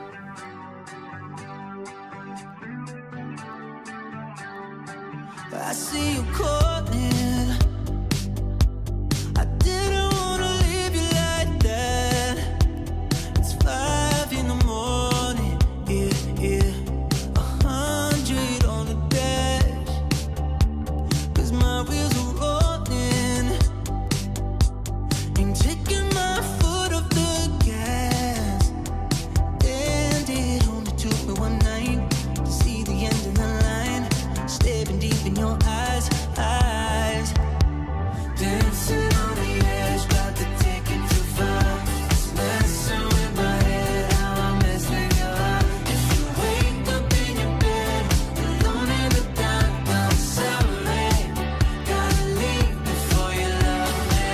I see you calling. I didn't wanna leave you like that. It's 5 in the morning, yeah. 100 on the dash. 'Cause my wheels are rolling. Ain't taking my foot off the gas. And it only took me one night to see the end of the line. Staring deep in your eyes. Dancing on the edge, got to take it too far. It's messing with my head, how I'm messing your heart. If you wake up in your bed, alone in the dark, I'm sorry. Gotta leave before you love me.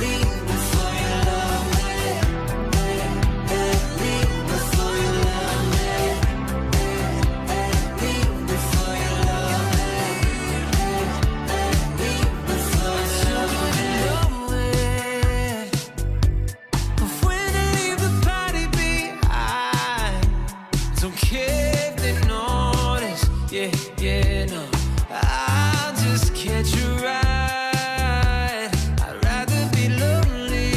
Leave before you love me. Leave before you love me. Leave before you love me. Leave before you love me. But when I leave the party behind, don't care if they notice. Yeah, no. I'll just catch a ride. I'd rather be lonely,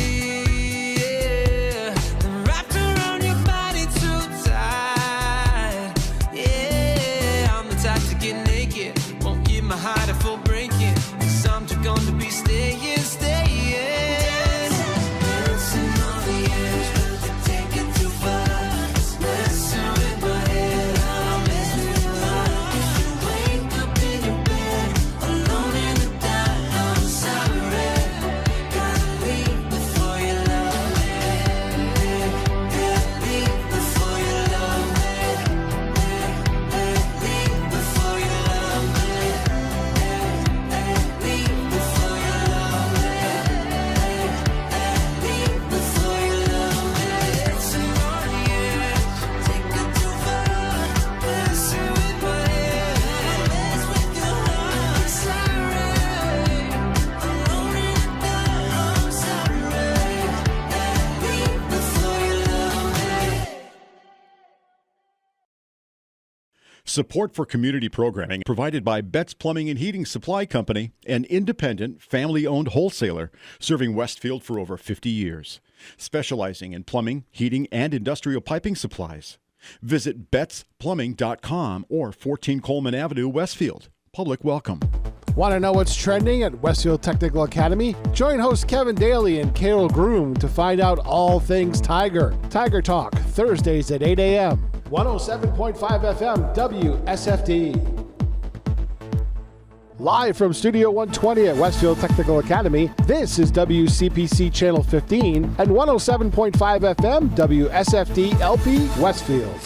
yeah, than wrapped around your body too tight. Yeah, I'm the type to get naked, won't give my heart a full breaking. 'Cause I'm too gone to be staying. Dancing on the edge, but to take it too far. It's messing with my head, how I'm messing with your heart. If you wake up in your bed, alone in the dark, I'm sorry. Gotta leave before you love me. Leave before you love me. Leave before you love me. Leave before you love me. Leave before you love me. Dancing on the edge, take it too far. Messing with my head, mess with your heart. Sorry, alone in the dark, I'm sorry. Leave before you love me. Support for community programming provided by Betts Plumbing and Heating Supply Company, an independent, family-owned wholesaler serving Westfield for over 50 years, specializing in plumbing, heating, and industrial piping supplies. Visit bettsplumbing.com or 14 Coleman Avenue, Westfield. Public welcome. Want to know what's trending at Westfield Technical Academy? Join hosts Kevin Daly and Carol Groom to find out all things Tiger. Tiger Talk, Thursdays at 8 a.m. 107.5 FM, WSFD. Live from Studio 120 at Westfield Technical Academy, this is WCPC Channel 15 and 107.5 FM, WSFD-LP, Westfield.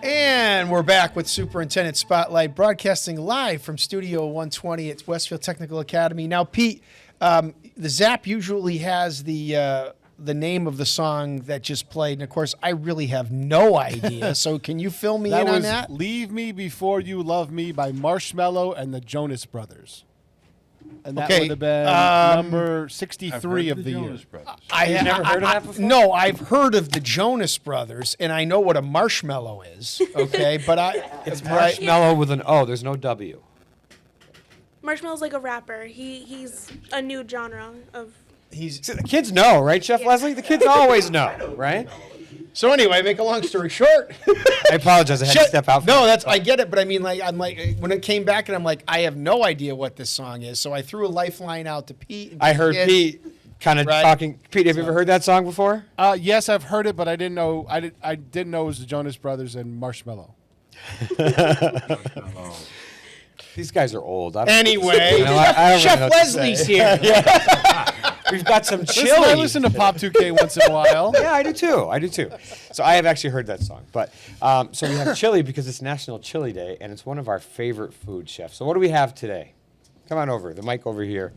And we're back with Superintendent Spotlight, broadcasting live from Studio 120 at Westfield Technical Academy. Now, Pete, the Zap usually has the name of the song that just played, and of course, I really have no idea. So, can you fill me in on that? "Leave Me Before You Love Me" by Marshmello and the Jonas Brothers. And that Okay, would have been number 63 of the year. I've never heard of that before? No, I've heard of the Jonas Brothers, and I know what a marshmallow is. Okay, but It's marshmallow with an O. There's no W. Marshmallow's like a rapper. He's a new genre of. See, the kids know, right, Chef Leslie? The kids always know, right? So anyway, make a long story short. I apologize. I had to step out. No, I get it, but I mean, I'm like, when it came back, and I'm like, I have no idea what this song is. So I threw a lifeline out to Pete. And I heard Pete kind of talking. Pete, have you ever heard that song before? Yes, I've heard it, but I didn't know. I didn't know it was the Jonas Brothers and Marshmallow. These guys are old. Anyway, I don't Chef really know what to Leslie's say. here. We've got some chili. I listen to Pop 2K once in a while. Yeah, I do too. So I have actually heard that song. But so we have chili because it's National Chili Day, and it's one of our favorite foods, Chef. So what do we have today? Come on over. The mic over here.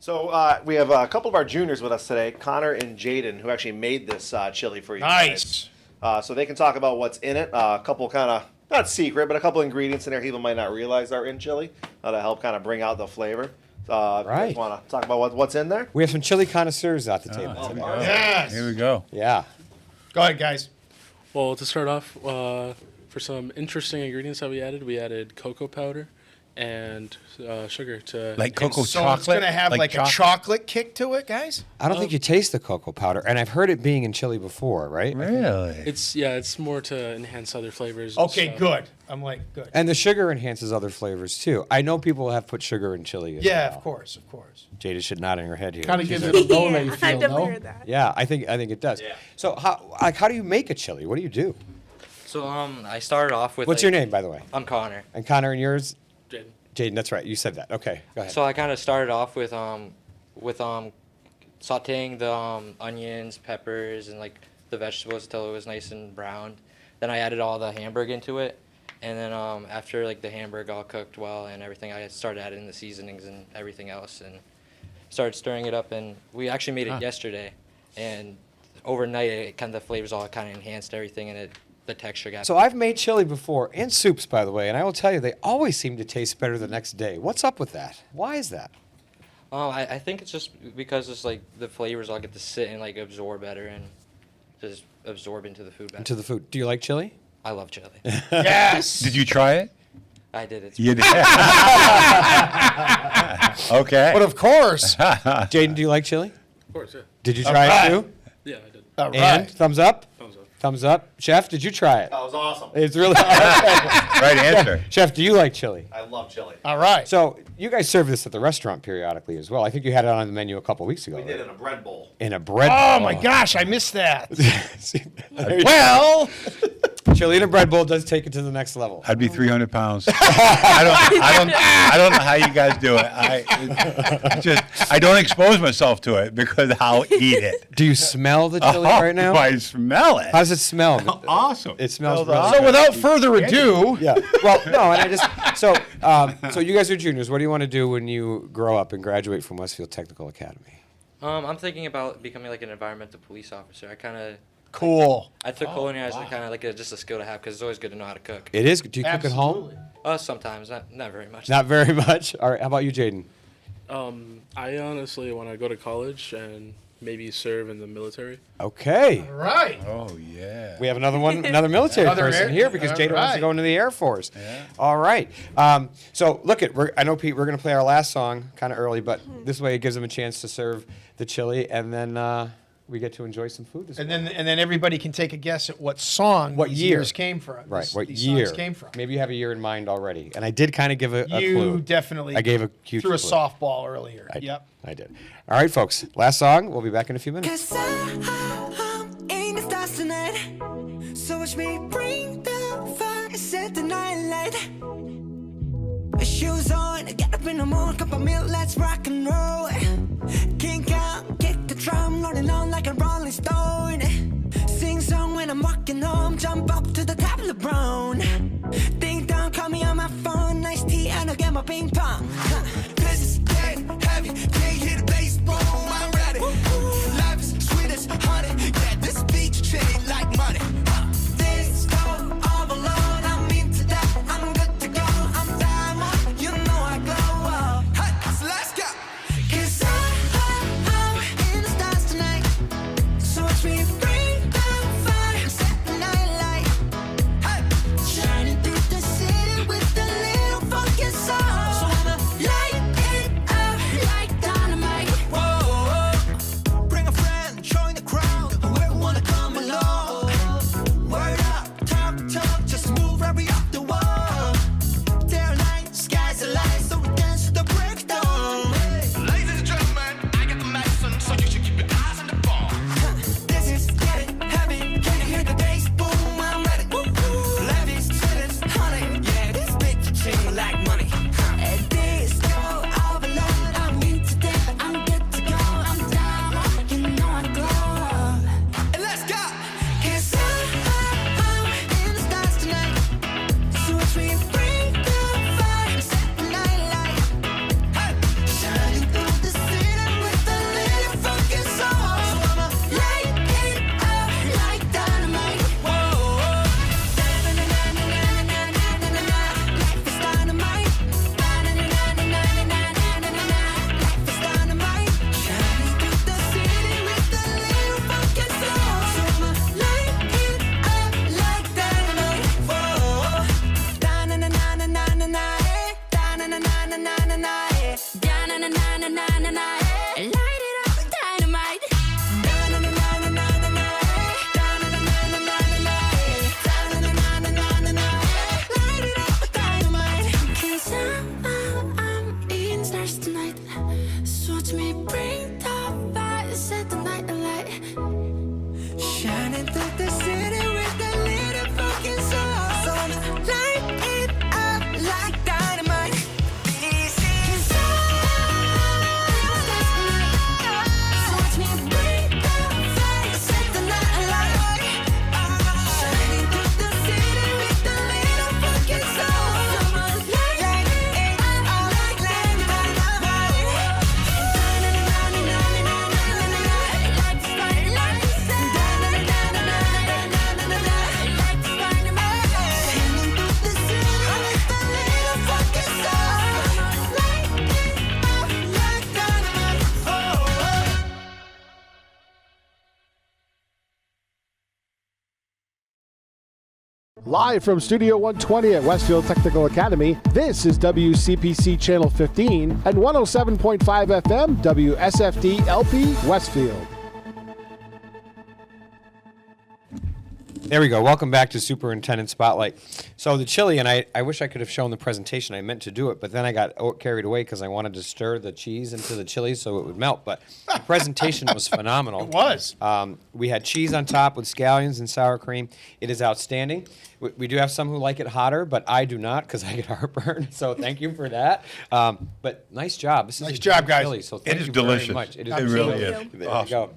So we have a couple of our juniors with us today, Connor and Jaden, who actually made this chili for you Nice. guys. So they can talk about what's in it. A couple kind of, not secret, but a couple ingredients in there people might not realize are in chili to help kind of bring out the flavor. If you guys want to talk about what's in there? We have some chili connoisseurs at the table today. Yes. Here we go. Yeah. Go ahead, guys. Well, to start off, for some interesting ingredients that we added cocoa powder and sugar to Like cocoa So chocolate? it's going to have like a chocolate kick to it, guys? I don't think you taste the cocoa powder, and I've heard it being in chili before, right? Really? It's more to enhance other flavors. and Okay, stuff. good. I'm like, good. And the sugar enhances other flavors too. I know people have put sugar in chili. As Yeah, well. of course. Jada should nod in her head here. Kind of gives it a Lole feel, I've definitely no? heard that. Yeah, I think it does. Yeah. So how do you make a chili? What do you do? So I started off with. What's your name, by the way? I'm Connor. And Connor, and yours? Jaden. Jaden, that's right. You said that. Okay, go ahead. So I kind of started off with sautéing the onions, peppers, and like the vegetables until it was nice and browned. Then I added all the hamburg into it, and then after like the hamburg all cooked well and everything, I started adding the seasonings and everything else, and started stirring it up. And we actually made it yesterday, and overnight it kind of the flavors all kind of enhanced everything, and the texture got. So I've made chili before, and soups, by the way, and I will tell you, they always seem to taste better the next day. What's up with that? Why is that? I think it's just because it's like the flavors all get to sit and like absorb better and just absorb into the food better. Into the food. Do you like chili? I love chili. Yes. Did you try it? I did it. You did. Okay. But of course. Jaden, do you like chili? Of course, yeah. Did you try it too? Yeah, I did. All right. And thumbs up? Thumbs up. Thumbs up. Chef, did you try it? That was awesome. It's really Right answer. Chef, do you like chili? I love chili. All right. So you guys serve this at the restaurant periodically as well. I think you had it on the menu a couple weeks ago. We did right? in a bread bowl. In a bread Oh bowl. my gosh, I missed that. Well, chili in a bread bowl does take it to the next level. I'd be 300 pounds. I don't know how you guys do it. I don't expose myself to it because I'll eat it. Do you smell the chili right now? I smell it. How does it smell? Awesome. It smells Smells really So without further ado, Yeah. Well, no, and I just so you guys are juniors. What do you want to do when you grow up and graduate from Westfield Technical Academy? I'm thinking about becoming like an environmental police officer. I kind of cool. I took culinary as kind of like just a skill to have because it's always good to know how to cook. It is. Do you cook at home? Sometimes, not very much. Not very much. All right. How about you, Jaden? I honestly want to go to college and maybe serve in the military. Okay. All right. Oh yeah. We have another military Another person air- here because all Jaden wants to right. go into the Air Force. Yeah. All right. So look I know Pete. We're going to play our last song kind of early, but this way it gives them a chance to serve the chili, and then we get to enjoy some food. And then everybody can take a guess at what song What these year? years came from. Right. What these year? songs came from. Maybe you have a year in mind already, and I did kind of give a You clue. definitely I gave a huge threw a clue. softball earlier. Yep. I did. All right, folks. Last song. We'll be back in a few minutes. In the stars tonight, so watch me bring the fire, set the night light. Shoes on, get up in the morning, cup of milk, let's rock and roll. Kink out, kick the drum, rolling on like a rolling stone. Sing song when I'm walking home, jump up to the top of the brown. Ding dong, call me on my phone, nice tea, and I'll get my ping pong. This is dead heavy, can't hear the bass boom, I'm ready. Life is sweet as honey, yeah, this beach chain like money. This go all alone, I'm into that, I'm good to go, I'm diamond, you know I glow up. Hot, Live from Studio 120 at Westfield Technical Academy, this is WCPC Channel 15 and 107.5 FM WSFD-LP Westfield. There we go. Welcome back to Superintendent Spotlight. So the chili, and I wish I could have shown the presentation. I meant to do it, but then I got carried away because I wanted to stir the cheese into the chili so it would melt. But the presentation was phenomenal. It was. We had cheese on top with scallions and sour cream. It is outstanding. We do have some who like it hotter, but I do not because I get heartburn. So thank you for that. But nice job. This is Nice a job, great guys. chili, so It thank is you very delicious. much. It is It really delicious. is. There Awesome. you go.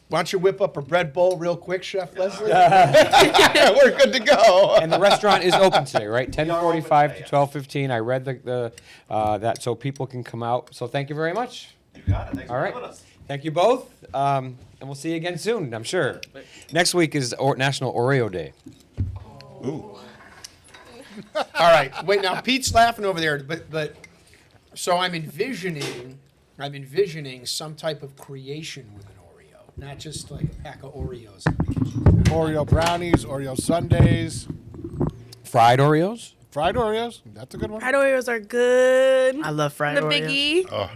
Why don't you whip up a bread bowl real quick, Chef Leslie? We're good to go. And the restaurant is open today, right? 10:45 to 12:15. I read that so people can come out. So thank you very much. You got it. Thanks All for right. having us. Thank you both. And we'll see you again soon, I'm sure. Next week is National Oreo Day. Ooh. All right. Wait, now Pete's laughing over there, but so I'm envisioning some type of creation with an Oreo, not just like a pack of Oreos. Oreo brownies, Oreo sundaes, Fried Oreos? fried Oreos. That's a good one. Fried Oreos are good. I love fried The Oreos. biggie. Oh.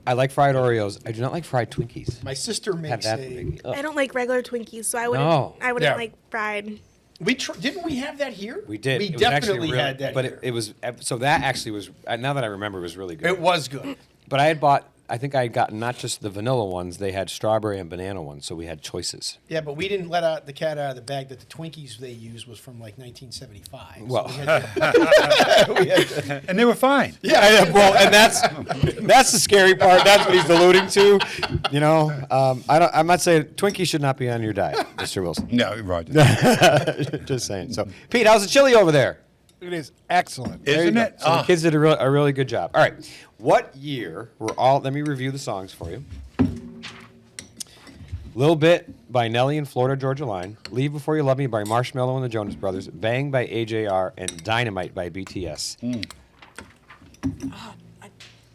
I like fried Oreos. I do not like fried Twinkies. My sister Have makes that a. biggie. Ugh. I don't like regular Twinkies, so I wouldn't. No. I wouldn't Yeah. like fried. Didn't we have that here? We did. We It was actually definitely really- had that But here. it was, so that actually was, now that I remember, it was really good. It was good. But I had bought, I think I had gotten not just the vanilla ones, they had strawberry and banana ones, so we had choices. Yeah, but we didn't let out the cat out of the bag that the Twinkies they used was from like 1975. Well. we had to- And they were fine. Yeah, well, and that's the scary part. That's what he's alluding to. You know, I'm not saying Twinkies should not be on your diet, Mr. Wilson. No, Roger. Just saying. So, Pete, how's the chili over there? It is excellent. There you Isn't go. it? So the kids did a really good job. All right. What year were all, let me review the songs for you. Little Bit by Nelly and Florida Georgia Line, Leave Before You Love Me by Marshmello and the Jonas Brothers, Bang by AJR, and Dynamite by BTS.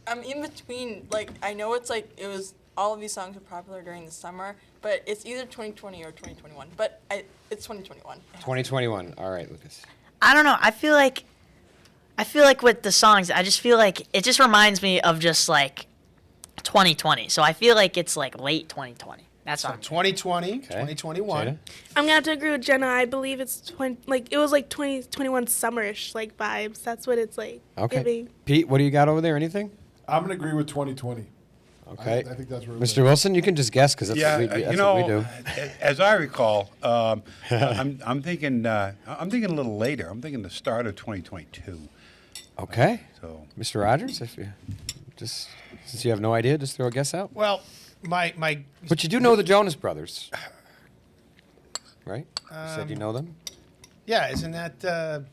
I'm in between. Like, I know it's like it was all of these songs were popular during the summer, but it's either 2020 or 2021. But it's 2021. 2021. All right, Lucas. I don't know. I feel like with the songs, I just feel like it just reminds me of just like 2020. So I feel like it's like late 2020. That's so all. 2020, 2021. Jada? I'm gonna have to agree with Jenna. I believe it's it was like 2021 summerish like vibes. That's what it's like. Okay. Giving. Pete, what do you got over there? Anything? I'm going to agree with 2020. Okay. I think that's really Mr. Wilson, you can just guess because that's, Yeah, what, that's you what we know, do. as I recall, I'm thinking a little later. I'm thinking the start of 2022. Okay. So, Mr. Rogers, if you just since you have no idea, just throw a guess out. Well, my But you do know the Jonas Brothers, right? You said you know them? yeah, isn't that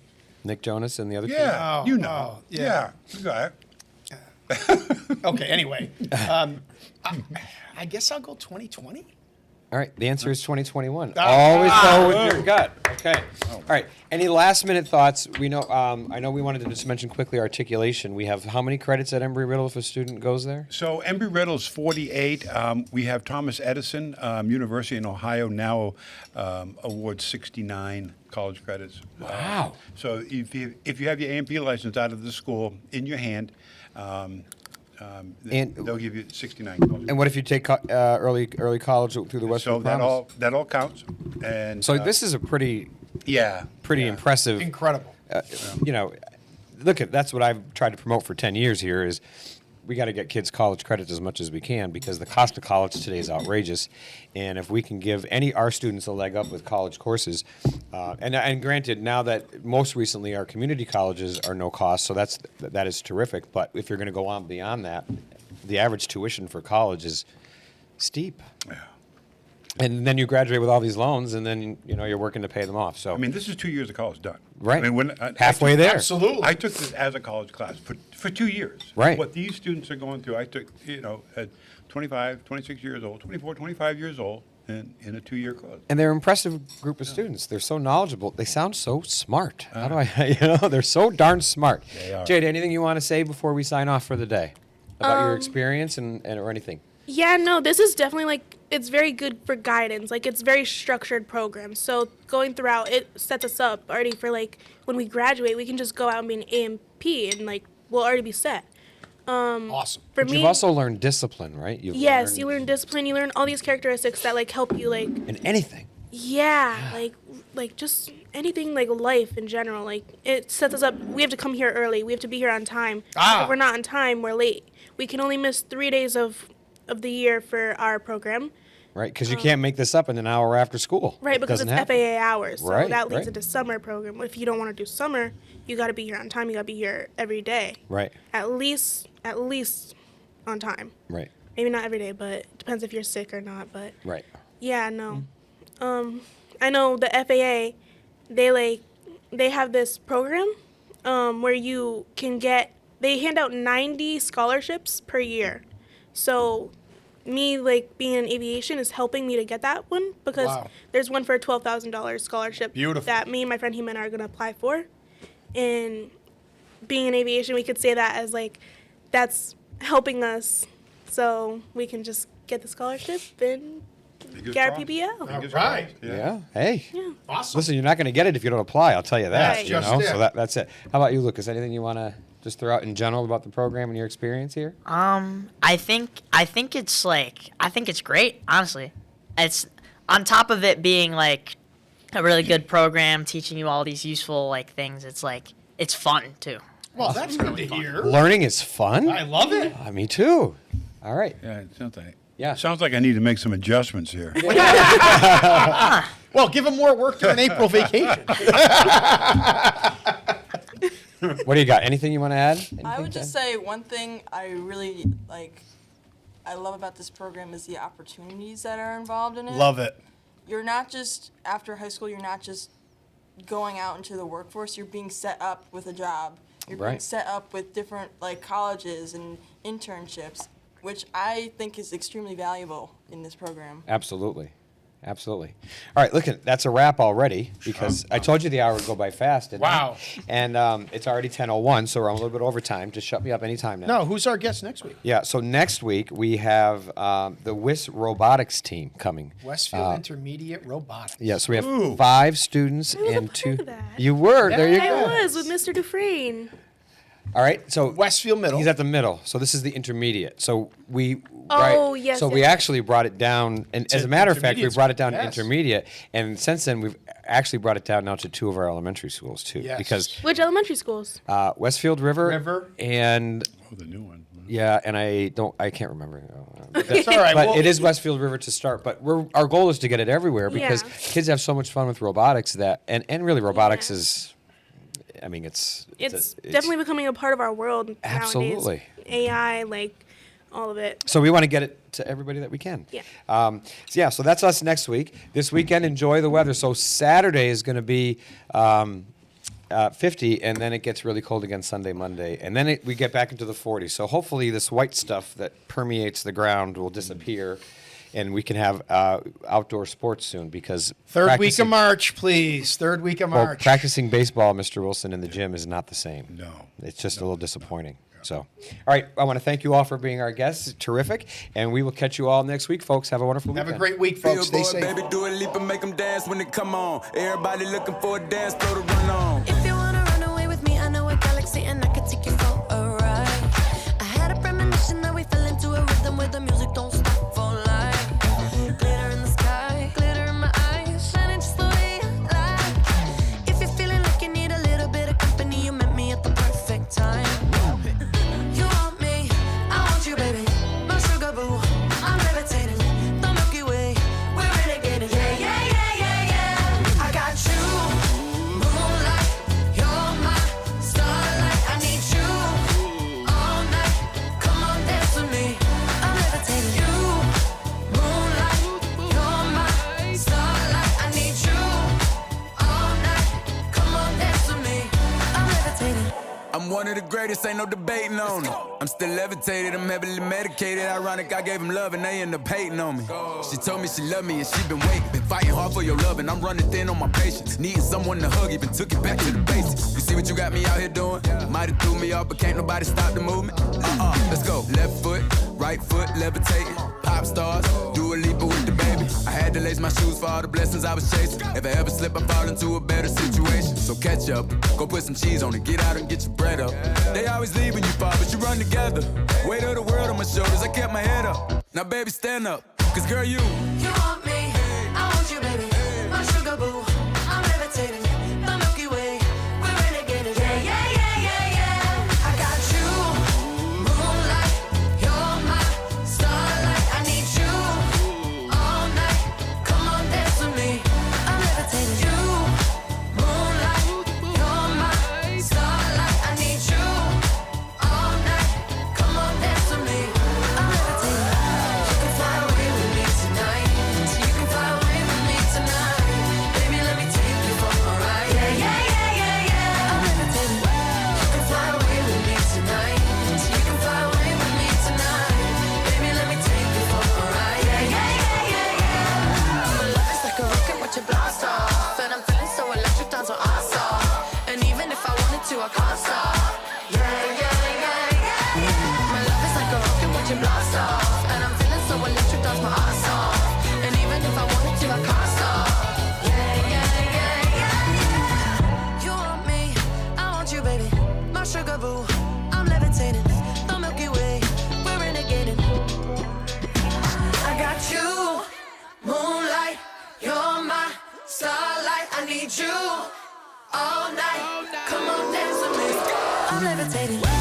Nick Jonas and the other yeah, Oh, you know. oh, yeah. yeah. You got it. okay? Anyway, I guess I'll go 2020. All right, the answer is 2021. Ah. Always go with your gut. Okay. All right. Any last minute thoughts? We know. I know we wanted to just mention quickly articulation. We have how many credits at Embry-Riddle if a student goes there? So Embry-Riddle's 48. We have Thomas Edison, University in Ohio, now awards 69 college credits. Wow. So if you have your A&P license out of the school in your hand, And- they'll give you 69 college. And what if you take early college through the Western So that Promise? that all counts. And So this is a pretty impressive. Incredible. You know, that's what I've tried to promote for 10 years here is we got to get kids college credit as much as we can because the cost of college today is outrageous. And if we can give our students a leg up with college courses, and granted, now that most recently our community colleges are no cost, so that is terrific. But if you're going to go on beyond that, the average tuition for college is steep. Yeah. And then you graduate with all these loans, and then you're working to pay them off. So I mean, this is 2 years of college done. Right. I mean, Halfway there. Absolutely. I took this as a college class for 2 years. Right. What these students are going through, I took, at 25, 26 years old, 24, 25 years old, in a 2-year course. And they're an impressive group of students. They're so knowledgeable. They sound so smart. How do I, they're so darn smart. They are. Jade, anything you want to say before we sign off for the day about your experience or anything? Yeah, no, this is definitely like, it's very good for guidance. Like, it's very structured program. So going throughout, it sets us up already for like, when we graduate, we can just go out and be an AMP and like, we'll already be set. Awesome. For But me, you've also learned discipline, right? you learn discipline, you learn all these characteristics that like help you like, in anything. yeah, like just anything like life in general. Like it sets us up. We have to come here early. We have to be here on time. Ah. If we're not on time, we're late. We can only miss 3 days of the year for our program. Right, because you can't make this up in an hour after school. Right, It because doesn't it's happen. FAA hours. So Right, that leads right. into summer program. If you don't want to do summer, you got to be here on time. You got to be here every day. Right, At least on time. right, Maybe not every day, but it depends if you're sick or not. But right. yeah, no. I know the FAA, they have this program where you can they hand out 90 scholarships per year. So me like being in aviation is helping me to get that one because Wow. there's one for a $12,000 scholarship Beautiful. that me and my friend Jimena are going to apply for. And being in aviation, we could say that as like that's helping us so we can just get the scholarship and get our PPL. All right. Yeah. Hey. Yeah. Awesome. Listen, you're not going to get it if you don't apply. I'll tell you that. Right. You Just know, it. so that's it. How about you, Lucas? Anything you want to just throw out in general about the program and your experience here? I think it's great, honestly. It's on top of it being like a really good program, teaching you all these useful like things. It's like it's fun too. Well, that's good to hear. Learning is fun. I love it. Me too. All right. Yeah, it sounds like. Yeah. Sounds like I need to make some adjustments here. Well, give them more work during April vacation. What do you got? Anything you want to add? I Anything, would just Jen? say one thing I really I love about this program is the opportunities that are involved in it. Love it. You're not just, after high school, you're not just going out into the workforce, you're being set up with a job. You're being Right. set up with different colleges and internships, which I think is extremely valuable in this program. Absolutely. Absolutely. All right, look, that's a wrap already because I told you the hour would go by fast. Didn't Wow. I? And it's already 10:01, so we're on a little bit over time. Just shut me up anytime now. No, who's our guest next week? Yeah, so next week we have the WIS robotics team coming. Westfield Intermediate Robotics. Yeah, so we have Ooh. 5 students I was a and part 2. of that. You were. There you I go. was with Mr. Dufresne. All right, so Westfield Middle. he's at the middle. So this is the intermediate. So we Oh, right. yes, So we yes. actually brought it down, and To as a matter of fact, we intermediate brought it down school, to yes. intermediate, and since then we've actually brought it down now to 2 of our elementary schools too, Yes. because Which elementary schools? Westfield River, River. and Oh, the new one. yeah, and I can't remember. That's all right. But Well, it is Westfield River to start. But our goal is to get it everywhere because Yeah. kids have so much fun with robotics that, and really robotics is, I mean, it's Definitely becoming a part of our world Absolutely. nowadays. AI, like all of it. So we want to get it to everybody that we can. Yeah. So that's us next week. This weekend, enjoy the weather. So Saturday is going to be 50, and then it gets really cold again Sunday, Monday, and then we get back into the 40s. So hopefully this white stuff that permeates the ground will disappear, and we can have outdoor sports soon because third week of practicing- March, please. Third week of well, March. practicing baseball, Mr. Wilson, in the gym is not the same. No. It's just a little disappointing. So, all right, I want to thank you all for being our guests. Terrific. And we will catch you all next week, folks. Have a wonderful Have a weekend. great week, folks. Stay safe. Baby, do a leap and make them dance when they come on. Everybody looking for a dance floor to run on. If you wanna run away with me, I know a galaxy and I can take you for a ride. I had a premonition that we fell into a rhythm where the music don't stop for life. Glitter in the sky, glitter in my eyes, shining just the way I like. If you're feeling like you need a little bit of company, you met me at the perfect time. You want me, I want you, baby. My sugar boo, I'm levitating. The Milky Way, we're renegading. Yeah, yeah, yeah, yeah, yeah. I got you, moonlight. You're my starlight. I need you all night. Come on, dance with me. I'm levitating. You, moonlight. You're my starlight. I need you all night. Come on, dance with me. I'm levitating. I'm one of the greatest, ain't no debating on it. I'm still levitated, I'm heavily medicated. Ironic, I gave him love and they end up hating on me. She told me she loved me and she been waiting. Been fighting hard for your love and I'm running thin on my patience. Needing someone to hug, even took it back to the basics. You see what you got me out here doing? Might have threw me off, but can't nobody stop the movement. Let's go. Left foot, right foot, levitating. pop stars. Do a leap with the baby. I had to lace my shoes for all the blessings I was chasing. If I ever slip, I fall into a better situation. So catch up, go put some cheese on it, get out and get your bread up. They always leave when you fall, but you run together. Weight of the world on my shoulders, I kept my head up. Now baby, stand up, cause girl, you want me, I want you, baby. My sugar boo, I'm levitating. The Milky Way, we're renegading. Yeah, yeah, yeah, yeah, yeah. I got you, moonlight. You're my starlight. I need you all night. Come on, dance with me. I'm levitating. You, moonlight. You're my starlight. I need you all night. Come on, dance with me. I'm levitating. You can fly away with me tonight. So you can fly away with me tonight. Baby, let me take you for a ride. Yeah, yeah, yeah, yeah, yeah. I'm levitating. You can fly away with me tonight. So you can fly away with me tonight. Baby, let me take you for a ride. Yeah, yeah, yeah, yeah, yeah. My love is like a rocket, watch it blast off. And I'm feeling so electric, dance on our off. And even if I wanted to, I can't stop. Yeah, yeah, yeah, yeah. My love is like a rocket, watch it blast off. And I'm feeling so electric, dance my ass off. And even if I wanted to, I can't stop. Yeah, yeah, yeah, yeah. You want me, I want you, baby. My sugar boo, I'm levitating. The Milky Way, we're renegading. I got you, moonlight. You're my starlight. I need you all night. Come on, dance with me. I'm levitating.